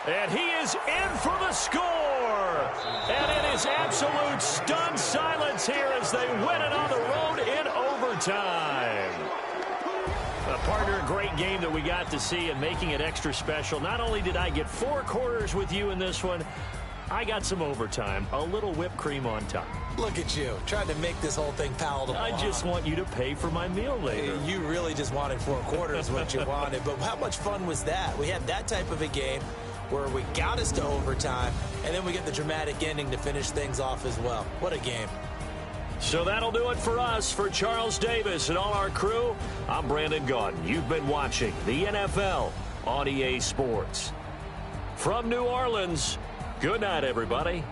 And he is in for the score. And it is absolute stunned silence here as they win it on the road in overtime. Partner, a great game that we got to see, and making it extra special. Not only did I get 4 quarters with you in this one, I got some overtime, a little whipped cream on top. Look at you, trying to make this whole thing palatable. I just want you to pay for my meal later. You really just wanted 4 quarters what you wanted, but how much fun was that? We had that type of a game where we got us to overtime, and then we get the dramatic ending to finish things off as well. What a game. So that'll do it for us. For Charles Davis and all our crew, I'm Brandon Gaudin. You've been watching the NFL on EA Sports. From New Orleans, good night, everybody.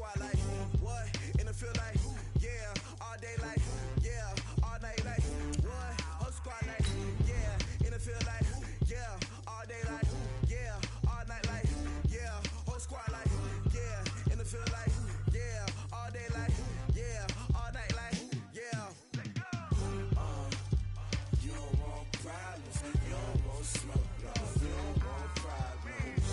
squad like, what? In the field like, yeah. All day like, yeah. All night like, what? Whole squad like, yeah. In the field like, yeah. All day like, yeah. All night like, yeah. Whole squad like, yeah. In the field like, yeah. All day like, yeah. All night like, yeah. You don't want problems. You don't want smoke, no. You don't want problems.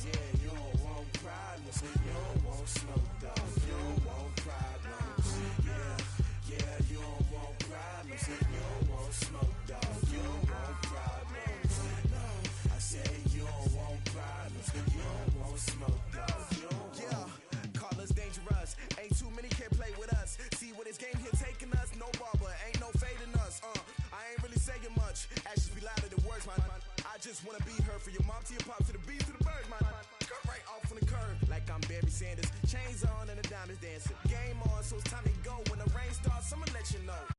Yeah, you don't want problems. You don't want smoke, though. You don't want problems. Yeah, you don't want problems. You don't want smoke, though. You don't want problems. No, I say you don't want problems. You don't want smoke, though. You don't want. Yeah, call us dangerous. Ain't too many can play with us. See what this game here taking us. No barber, ain't no fading us. I ain't really saying much. Actions be louder than words, man. I just wanna be heard from your mom to your pop to the beat to the bird, man. Cut right off on the curb, like I'm Barry Sanders. Chains on and the diamonds dancing. Game on, so it's time to go. When the rain starts, I'ma let you know.